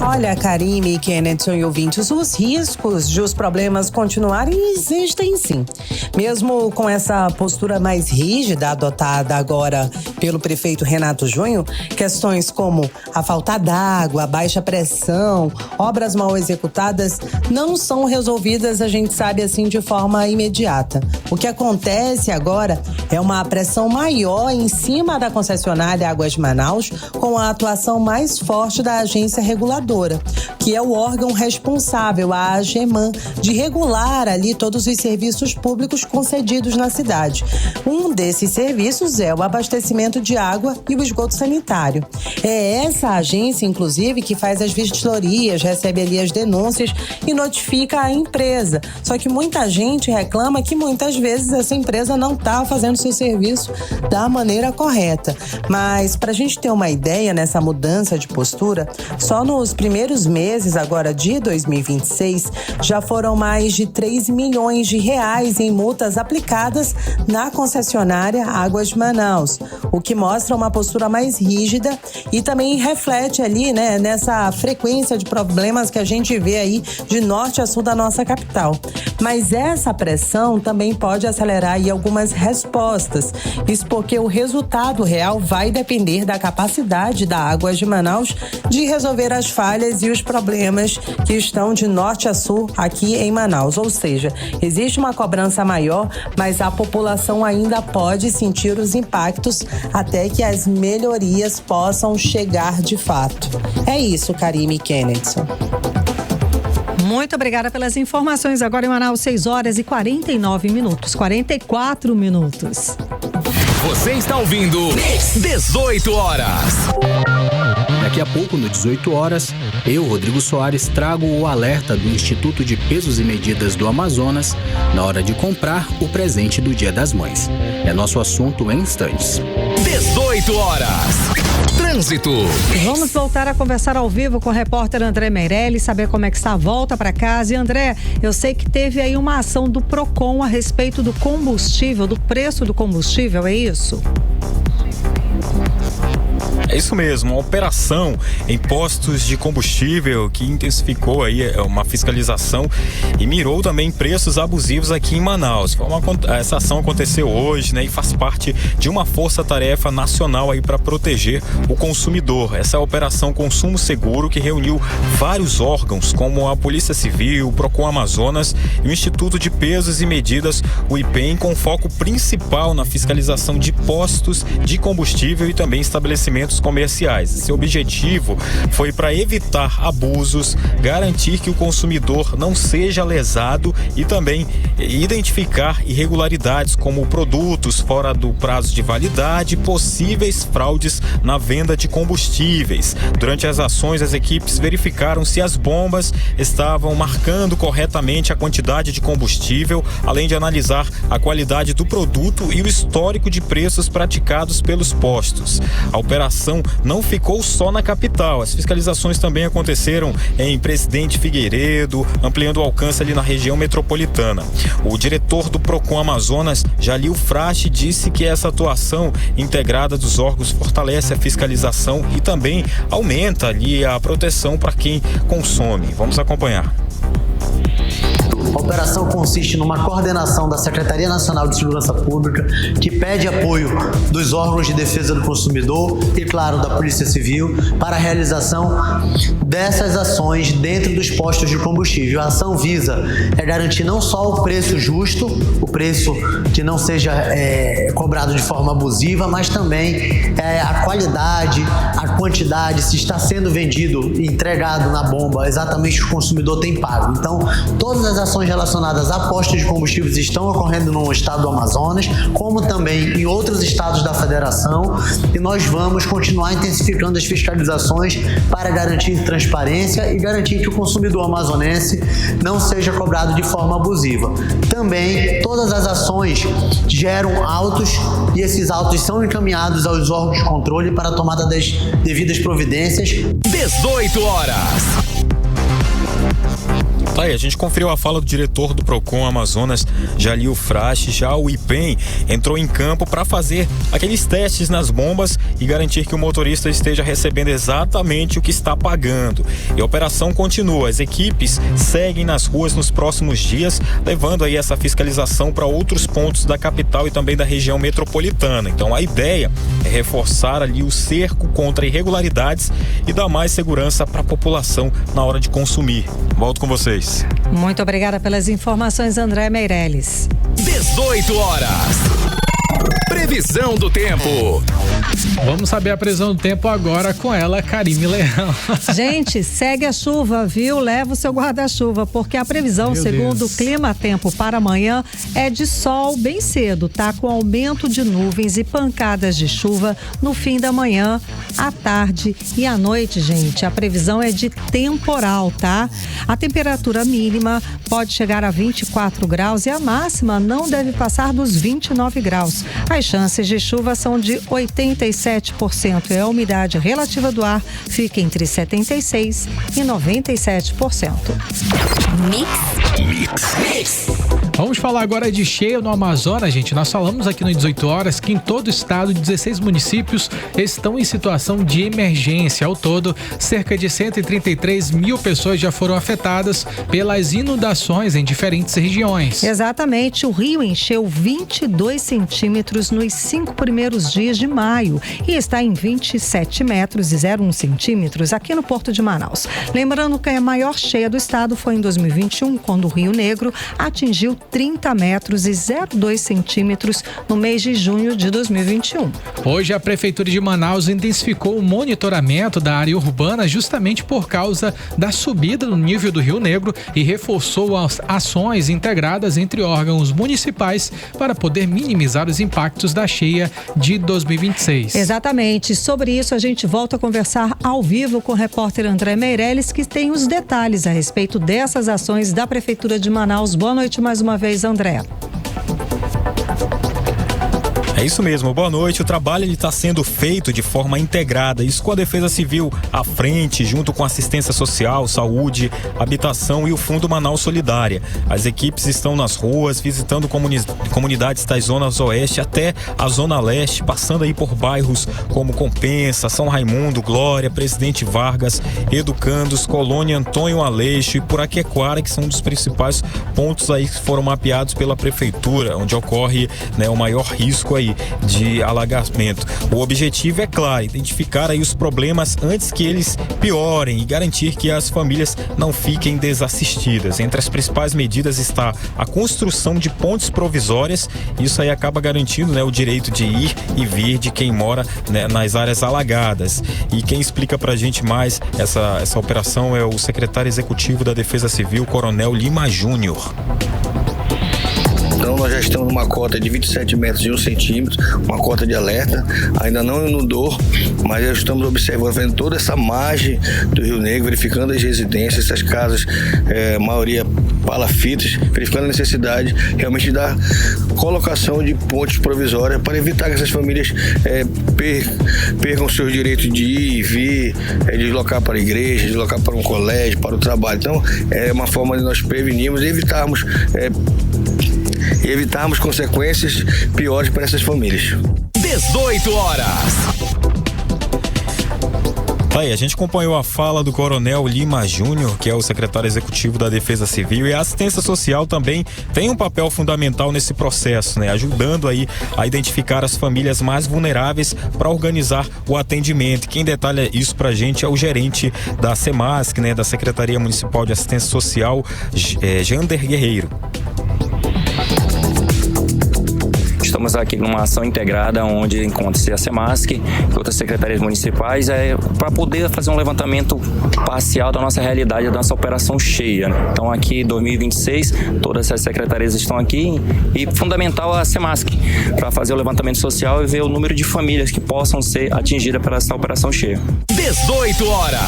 Olha, Karime, Kenneth e ouvintes, os riscos de os problemas continuarem existem sim. Mesmo com essa postura mais rígida adotada agora pelo prefeito Renato Júnior, questões como a falta d'água, a baixa pressão, obras mal executadas não são resolvidas, a gente sabe assim, de forma imediata. O que acontece agora é uma pressão maior em cima da concessionária Águas de Manaus, com a atuação mais forte da agência reguladora, que é o órgão responsável, a AGEMAN, de regular ali todos os serviços públicos concedidos na cidade. Um desses serviços é o abastecimento de água e o esgoto sanitário. É essa agência, inclusive, que faz as vistorias, recebe ali as denúncias e notifica a empresa. Só que muita gente reclama que muitas vezes essa empresa não está fazendo seu serviço da maneira correta. Mas, para a gente ter uma ideia nessa mudança de postura, só nos primeiros meses agora de 2026, já foram mais de 3 milhões de reais em multas aplicadas na concessionária Águas de Manaus, o que mostra uma postura mais rígida e também reflete ali, né, nessa frequência de problemas que a gente vê aí de norte a sul da nossa capital. Mas essa pressão também pode acelerar aí algumas respostas, isso porque o resultado real vai depender da capacidade da Águas de Manaus de resolver as falhas e os problemas que estão de norte a sul aqui em Manaus. Ou seja, existe uma cobrança maior, mas a população ainda pode sentir os impactos até que as melhorias possam chegar de fato. É isso, Karime e Kenneth. Muito obrigada pelas informações. Agora em Manaus, 6h49. 44 minutos. Você está ouvindo 18 horas. Daqui a pouco, no 18 horas, eu, Rodrigo Soares, trago o alerta do Instituto de Pesos e Medidas do Amazonas na hora de comprar o presente do Dia das Mães. É nosso assunto em instantes. 18 horas. Trânsito. Vamos voltar a conversar ao vivo com o repórter André Meirelles, saber como é que está a volta para casa. E André, eu sei que teve aí uma ação do Procon a respeito do combustível, do preço do combustível, é isso? É isso mesmo, uma operação em postos de combustível que intensificou aí uma fiscalização e mirou também preços abusivos aqui em Manaus. Essa ação aconteceu hoje, né, e faz parte de uma força-tarefa nacional aí para proteger o consumidor. Essa é a Operação Consumo Seguro, que reuniu vários órgãos, como a Polícia Civil, o Procon Amazonas e o Instituto de Pesos e Medidas, o IPEM, com foco principal na fiscalização de postos de combustível e também estabelecimentos comerciais. Seu objetivo foi para evitar abusos, garantir que o consumidor não seja lesado e também identificar irregularidades como produtos fora do prazo de validade e possíveis fraudes na venda de combustíveis. Durante as ações, as equipes verificaram se as bombas estavam marcando corretamente a quantidade de combustível, além de analisar a qualidade do produto e o histórico de preços praticados pelos postos. A operação não ficou só na capital. As fiscalizações também aconteceram em Presidente Figueiredo, ampliando o alcance ali na região metropolitana. O diretor do Procon Amazonas, Jalil Frache, disse que essa atuação integrada dos órgãos fortalece a fiscalização e também aumenta ali a proteção para quem consome. Vamos acompanhar. A operação consiste numa coordenação da Secretaria Nacional de Segurança Pública, que pede apoio dos órgãos de defesa do consumidor e, claro, da Polícia Civil, para a realização dessas ações dentro dos postos de combustível. A ação visa garantir não só o preço justo, o preço que não seja cobrado de forma abusiva, mas também a qualidade, a quantidade, se está sendo vendido e entregado na bomba exatamente o que o consumidor tem pago. Então, todas as ações ações relacionadas a postos de combustíveis estão ocorrendo no estado do Amazonas, como também em outros estados da federação, e nós vamos continuar intensificando as fiscalizações para garantir transparência e garantir que o consumidor amazonense não seja cobrado de forma abusiva. Também, todas as ações geram autos e esses autos são encaminhados aos órgãos de controle para a tomada das devidas providências. 18 horas. Tá aí, a gente conferiu a fala do diretor do Procon Amazonas, Jalil Frache. Já o IPEM entrou em campo para fazer aqueles testes nas bombas e garantir que o motorista esteja recebendo exatamente o que está pagando. E a operação continua. As equipes seguem nas ruas nos próximos dias, levando aí essa fiscalização para outros pontos da capital e também da região metropolitana. Então a ideia é reforçar ali o cerco contra irregularidades e dar mais segurança para a população na hora de consumir. Volto com vocês. Muito obrigada pelas informações, André Meirelles. 18 horas. Previsão do tempo. Vamos saber a previsão do tempo agora com ela, Karime Leão. Gente, segue a chuva, viu? Leva o seu guarda-chuva, porque a previsão, segundo o Clima-Tempo para amanhã, é de sol bem cedo, tá? Com aumento de nuvens e pancadas de chuva no fim da manhã, à tarde e à noite, gente. A previsão é de temporal, tá? A temperatura mínima pode chegar a 24 graus e a máxima não deve passar dos 29 graus. As chances de chuva são de 87% e a umidade relativa do ar fica entre 76% e 97%. Mix. Vamos falar agora de cheia no Amazonas, gente. Nós falamos aqui no 18 horas que em todo o estado, 16 municípios estão em situação de emergência. Ao todo, cerca de 133 mil pessoas já foram afetadas pelas inundações em diferentes regiões. Exatamente. O rio encheu 22 centímetros nos 5 primeiros dias de maio e está em 27 metros e 0,1 centímetros aqui no Porto de Manaus. Lembrando que a maior cheia do estado foi em 2021, quando o Rio Negro atingiu 30 metros e 0,2 centímetros no mês de junho de 2021. Hoje, a Prefeitura de Manaus intensificou o monitoramento da área urbana justamente por causa da subida no nível do Rio Negro e reforçou as ações integradas entre órgãos municipais para poder minimizar os impactos da cheia de 2026. Exatamente. Sobre isso, a gente volta a conversar ao vivo com o repórter André Meirelles, que tem os detalhes a respeito dessas ações da Prefeitura de Manaus. Boa noite mais uma vez, André. É isso mesmo, boa noite. O trabalho está sendo feito de forma integrada, isso com a Defesa Civil à frente, junto com assistência social, saúde, habitação e o Fundo Manaus Solidária. As equipes estão nas ruas, visitando comunidades das zonas oeste até a zona leste, passando aí por bairros como Compensa, São Raimundo, Glória, Presidente Vargas, Educandos, Colônia Antônio Aleixo e Puraquequara, que são um dos principais pontos aí que foram mapeados pela Prefeitura, onde ocorre, né, o maior risco aí de alagamento. O objetivo é claro, identificar aí os problemas antes que eles piorem e garantir que as famílias não fiquem desassistidas. Entre as principais medidas está a construção de pontes provisórias. Isso aí acaba garantindo, né, o direito de ir e vir de quem mora, né, nas áreas alagadas. E quem explica pra gente mais essa operação é o secretário executivo da Defesa Civil, Coronel Lima Júnior. Então nós já estamos numa cota de 27 metros e 1 centímetro, uma cota de alerta, ainda não inundou, mas já estamos observando, vendo toda essa margem do Rio Negro, verificando as residências, essas casas, maioria palafitas, verificando a necessidade realmente da colocação de pontes provisórias para evitar que essas famílias percam seus direitos de ir e vir, deslocar para a igreja, deslocar para um colégio, para o trabalho. Então é uma forma de nós prevenirmos e evitarmos consequências piores para essas famílias. 18 horas. Aí, a gente acompanhou a fala do Coronel Lima Júnior, que é o secretário executivo da Defesa Civil, e a assistência social também tem um papel fundamental nesse processo, né? Ajudando aí a identificar as famílias mais vulneráveis para organizar o atendimento. Quem detalha isso pra gente é o gerente da SEMASC, né? Da Secretaria Municipal de Assistência Social, Jander Guerreiro. Estamos estamos aqui numa ação integrada onde encontra-se a Semasc e outras secretarias municipais para poder fazer um levantamento parcial da nossa realidade, da nossa operação cheia. Então aqui em 2026 todas as secretarias estão aqui e fundamental a Semasc para fazer o levantamento social e ver o número de famílias que possam ser atingidas por essa operação cheia. 18 horas.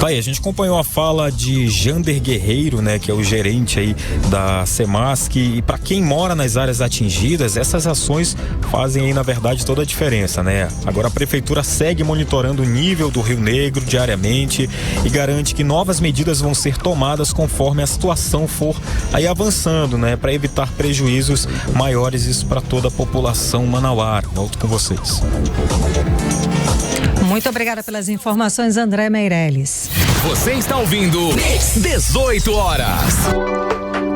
Tá aí, a gente acompanhou a fala de Jander Guerreiro, né, que é o gerente aí da Semasc, e para quem mora nas áreas atingidas, essas ações fazem aí, na verdade, toda a diferença, né? Agora a prefeitura segue monitorando o nível do Rio Negro diariamente e garante que novas medidas vão ser tomadas conforme a situação for aí avançando, né, para evitar prejuízos maiores, isso para toda a população manauara. Volto com vocês. Muito obrigada pelas informações, André Meirelles. Você está ouvindo 18 horas.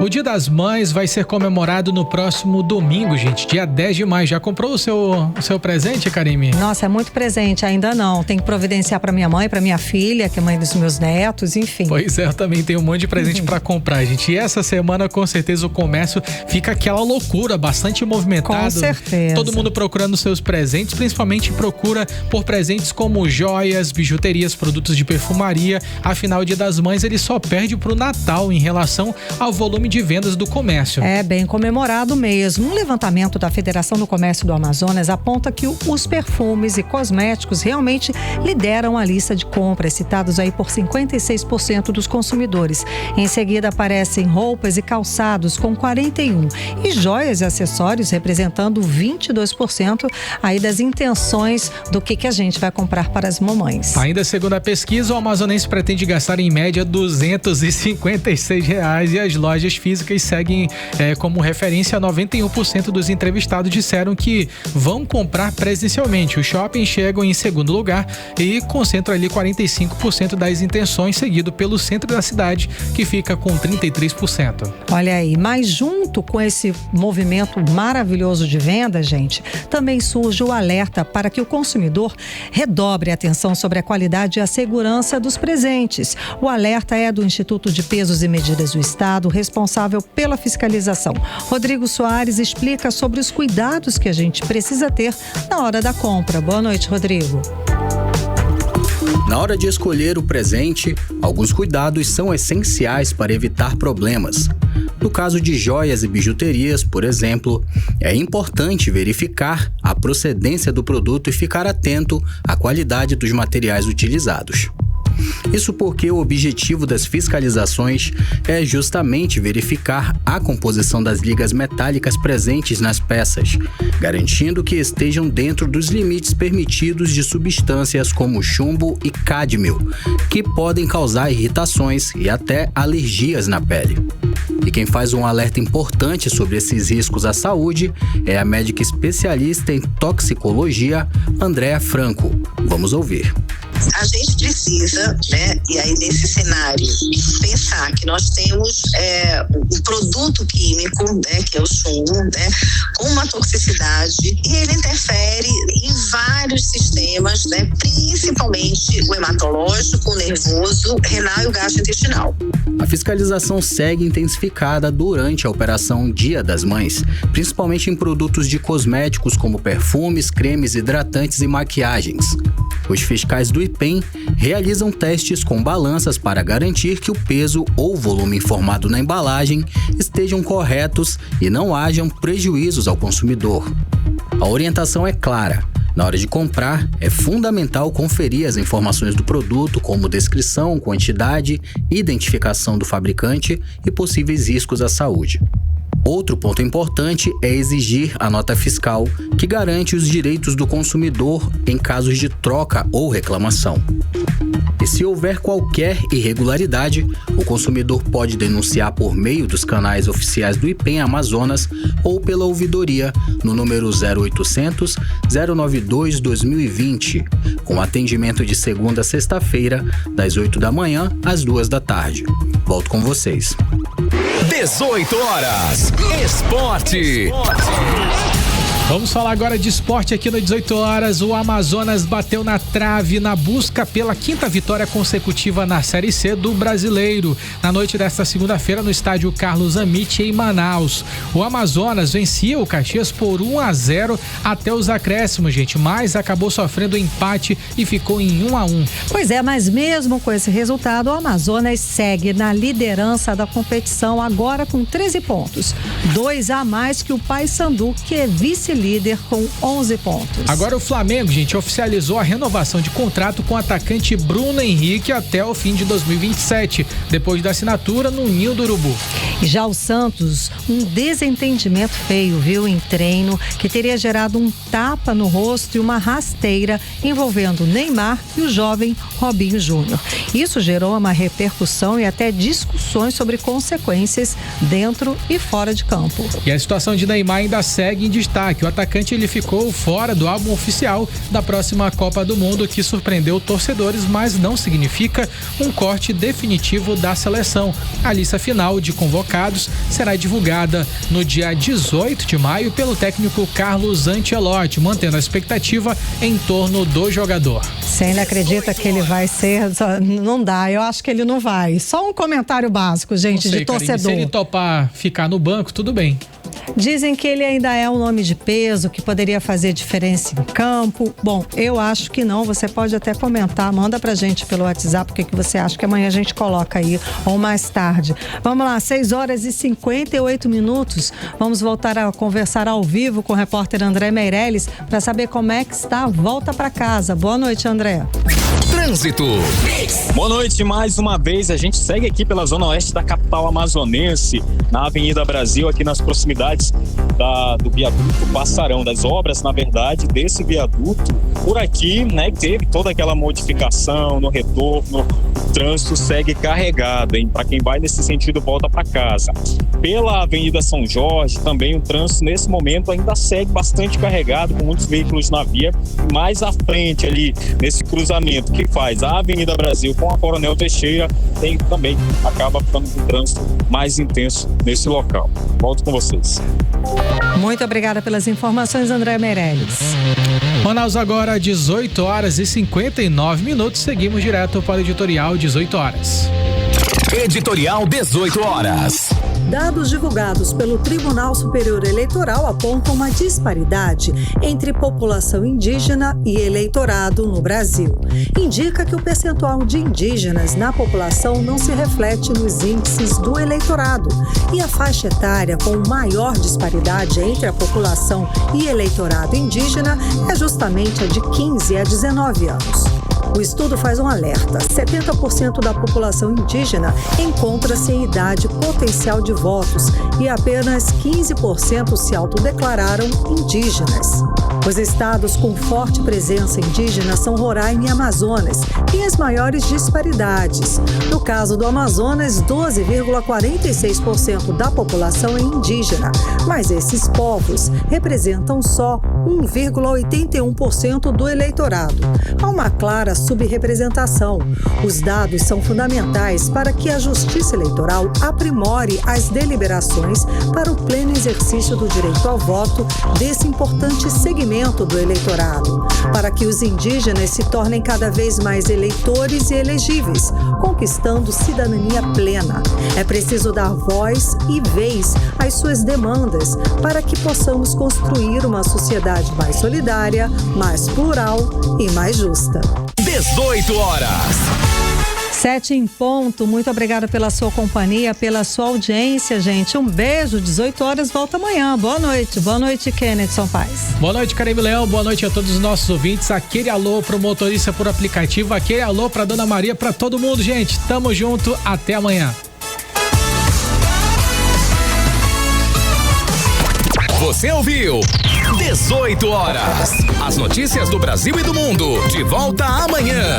O Dia das Mães vai ser comemorado no próximo domingo, gente, dia 10 de maio. Já comprou o seu presente, Karime? Nossa, é muito presente, ainda não. Tem que providenciar para minha mãe, para minha filha, que é mãe dos meus netos, enfim. Pois é, eu também tenho um monte de presente para comprar, gente. E essa semana, com certeza, o comércio fica aquela loucura, bastante movimentado. Com certeza. Todo mundo procurando seus presentes, principalmente procura por presentes como joias, bijuterias, produtos de perfumaria. Afinal, o Dia das Mães, ele só perde pro Natal em relação ao volume de vendas do comércio. É bem comemorado mesmo. Um levantamento da Federação do Comércio do Amazonas aponta que os perfumes e cosméticos realmente lideram a lista de compras, citados aí por 56% dos consumidores. Em seguida aparecem roupas e calçados com 41% e joias e acessórios representando 22% aí das intenções do que a gente vai comprar para as mamães. Ainda segundo a pesquisa, o amazonense pretende gastar em média R$256 e as lojas físicas seguem como referência. 91% dos entrevistados disseram que vão comprar presencialmente. Os shoppings chegam em segundo lugar e concentram ali 45% das intenções, seguido pelo centro da cidade, que fica com 33%. Olha aí, mas junto com esse movimento maravilhoso de venda, gente, também surge o alerta para que o consumidor redobre a atenção sobre a qualidade e a segurança dos presentes. O alerta é do Instituto de Pesos e Medidas do Estado, responsável pela fiscalização. Rodrigo Soares explica sobre os cuidados que a gente precisa ter na hora da compra. Boa noite, Rodrigo. Na hora de escolher o presente, alguns cuidados são essenciais para evitar problemas. No caso de joias e bijuterias, por exemplo, é importante verificar a procedência do produto e ficar atento à qualidade dos materiais utilizados. Isso porque o objetivo das fiscalizações é justamente verificar a composição das ligas metálicas presentes nas peças, garantindo que estejam dentro dos limites permitidos de substâncias como chumbo e cádmio, que podem causar irritações e até alergias na pele. E quem faz um alerta importante sobre esses riscos à saúde é a médica especialista em toxicologia, Andréa Franco. Vamos ouvir. A gente precisa, né, e aí nesse cenário, pensar que nós temos um produto químico, né, que é o chumbo, né, com uma toxicidade, e ele interfere em vários sistemas, né, principalmente o hematológico, o nervoso, renal e o gastrointestinal. A fiscalização segue intensificada durante a Operação Dia das Mães, principalmente em produtos de cosméticos como perfumes, cremes, hidratantes e maquiagens. Os fiscais do IPEM realizam testes com balanças para garantir que o peso ou volume informado na embalagem estejam corretos e não hajam prejuízos ao consumidor. A orientação é clara. Na hora de comprar, é fundamental conferir as informações do produto, como descrição, quantidade, identificação do fabricante e possíveis riscos à saúde. Outro ponto importante é exigir a nota fiscal, que garante os direitos do consumidor em casos de troca ou reclamação. E se houver qualquer irregularidade, o consumidor pode denunciar por meio dos canais oficiais do IPEM Amazonas ou pela ouvidoria no número 0800 092 2020, com atendimento de segunda a sexta-feira, das 8 da manhã às 2 da tarde. Volto com vocês. 18 horas. Esporte. Vamos falar agora de esporte aqui no 18 horas. O Amazonas bateu na trave na busca pela 5ª vitória consecutiva na Série C do Brasileiro. Na noite desta segunda-feira no estádio Carlos Amit em Manaus. O Amazonas vencia o Caxias por 1-0 até os acréscimos, gente, mas acabou sofrendo empate e ficou em 1-1. Pois é, mas mesmo com esse resultado, o Amazonas segue na liderança da competição agora com 13 pontos. 2 a mais que o Paysandu, que é vice-líder com 11 pontos. Agora o Flamengo, gente, oficializou a renovação de contrato com o atacante Bruno Henrique até o fim de 2027, depois da assinatura no Ninho do Urubu. E já o Santos, um desentendimento feio, viu, em treino, que teria gerado um tapa no rosto e uma rasteira envolvendo Neymar e o jovem Robinho Júnior. Isso gerou uma repercussão e até discussões sobre consequências dentro e fora de campo. E a situação de Neymar ainda segue em destaque. O atacante ele ficou fora do álbum oficial da próxima Copa do Mundo, que surpreendeu torcedores, mas não significa um corte definitivo da seleção. A lista final de convocados será divulgada no dia 18 de maio pelo técnico Carlos Ancelotti, mantendo a expectativa em torno do jogador. Você ainda acredita que ele vai ser? Não dá, eu acho que ele não vai. Só um comentário básico, gente, não sei, de torcedor. Karine, se ele topar ficar no banco, tudo bem. Dizem que ele ainda é um nome de peso, que poderia fazer diferença em campo. Bom, eu acho que não. Você pode até comentar, manda pra gente pelo WhatsApp o que você acha, que amanhã a gente coloca aí, ou mais tarde. Vamos lá, 6h58. Vamos voltar a conversar ao vivo com o repórter André Meirelles para saber como é que está a volta para casa. Boa noite, André. Trânsito. Boa noite, mais uma vez. A gente segue aqui pela zona oeste da capital amazonense, na Avenida Brasil, aqui nas proximidades do viaduto Passarão, das obras, na verdade, desse viaduto. Por aqui, né, teve toda aquela modificação no retorno. O trânsito segue carregado, hein? Para quem vai nesse sentido, volta para casa. Pela Avenida São Jorge, também o trânsito nesse momento ainda segue bastante carregado, com muitos veículos na via. Mais à frente ali, nesse cruzamento que faz a Avenida Brasil com a Coronel Teixeira, também acaba ficando com o trânsito mais intenso nesse local. Volto com vocês. Muito obrigada pelas informações, André Meirelles. Manaus agora, 18h59. Seguimos direto para o editorial 18 horas. Editorial 18 horas. Dados divulgados pelo Tribunal Superior Eleitoral apontam uma disparidade entre população indígena e eleitorado no Brasil. Indica que o percentual de indígenas na população não se reflete nos índices do eleitorado e a faixa etária com maior disparidade entre a população e eleitorado indígena é justamente a de 15 a 19 anos. O estudo faz um alerta: 70% da população indígena encontra-se em idade potencial de votos e apenas 15% se autodeclararam indígenas. Os estados com forte presença indígena são Roraima e Amazonas, e as maiores disparidades. No caso do Amazonas, 12,46% da população é indígena, mas esses povos representam só 1,81% do eleitorado. Há uma clara subrepresentação. Os dados são fundamentais para que a Justiça Eleitoral aprimore as deliberações para o pleno exercício do direito ao voto desse importante segmento do eleitorado, para que os indígenas se tornem cada vez mais eleitores e elegíveis, conquistando cidadania plena. É preciso dar voz e vez às suas demandas para que possamos construir uma sociedade mais solidária, mais plural e mais justa. 18 horas. 7 em ponto. Muito obrigada pela sua companhia, pela sua audiência, gente. Um beijo. 18 horas, volta amanhã. Boa noite. Boa noite, Kennedy Paz. Boa noite, Karine Leão. Boa noite a todos os nossos ouvintes. Aquele alô pro motorista por aplicativo. Aquele alô pra Dona Maria, pra todo mundo, gente. Tamo junto. Até amanhã. Você ouviu 18 horas. As notícias do Brasil e do mundo. De volta amanhã.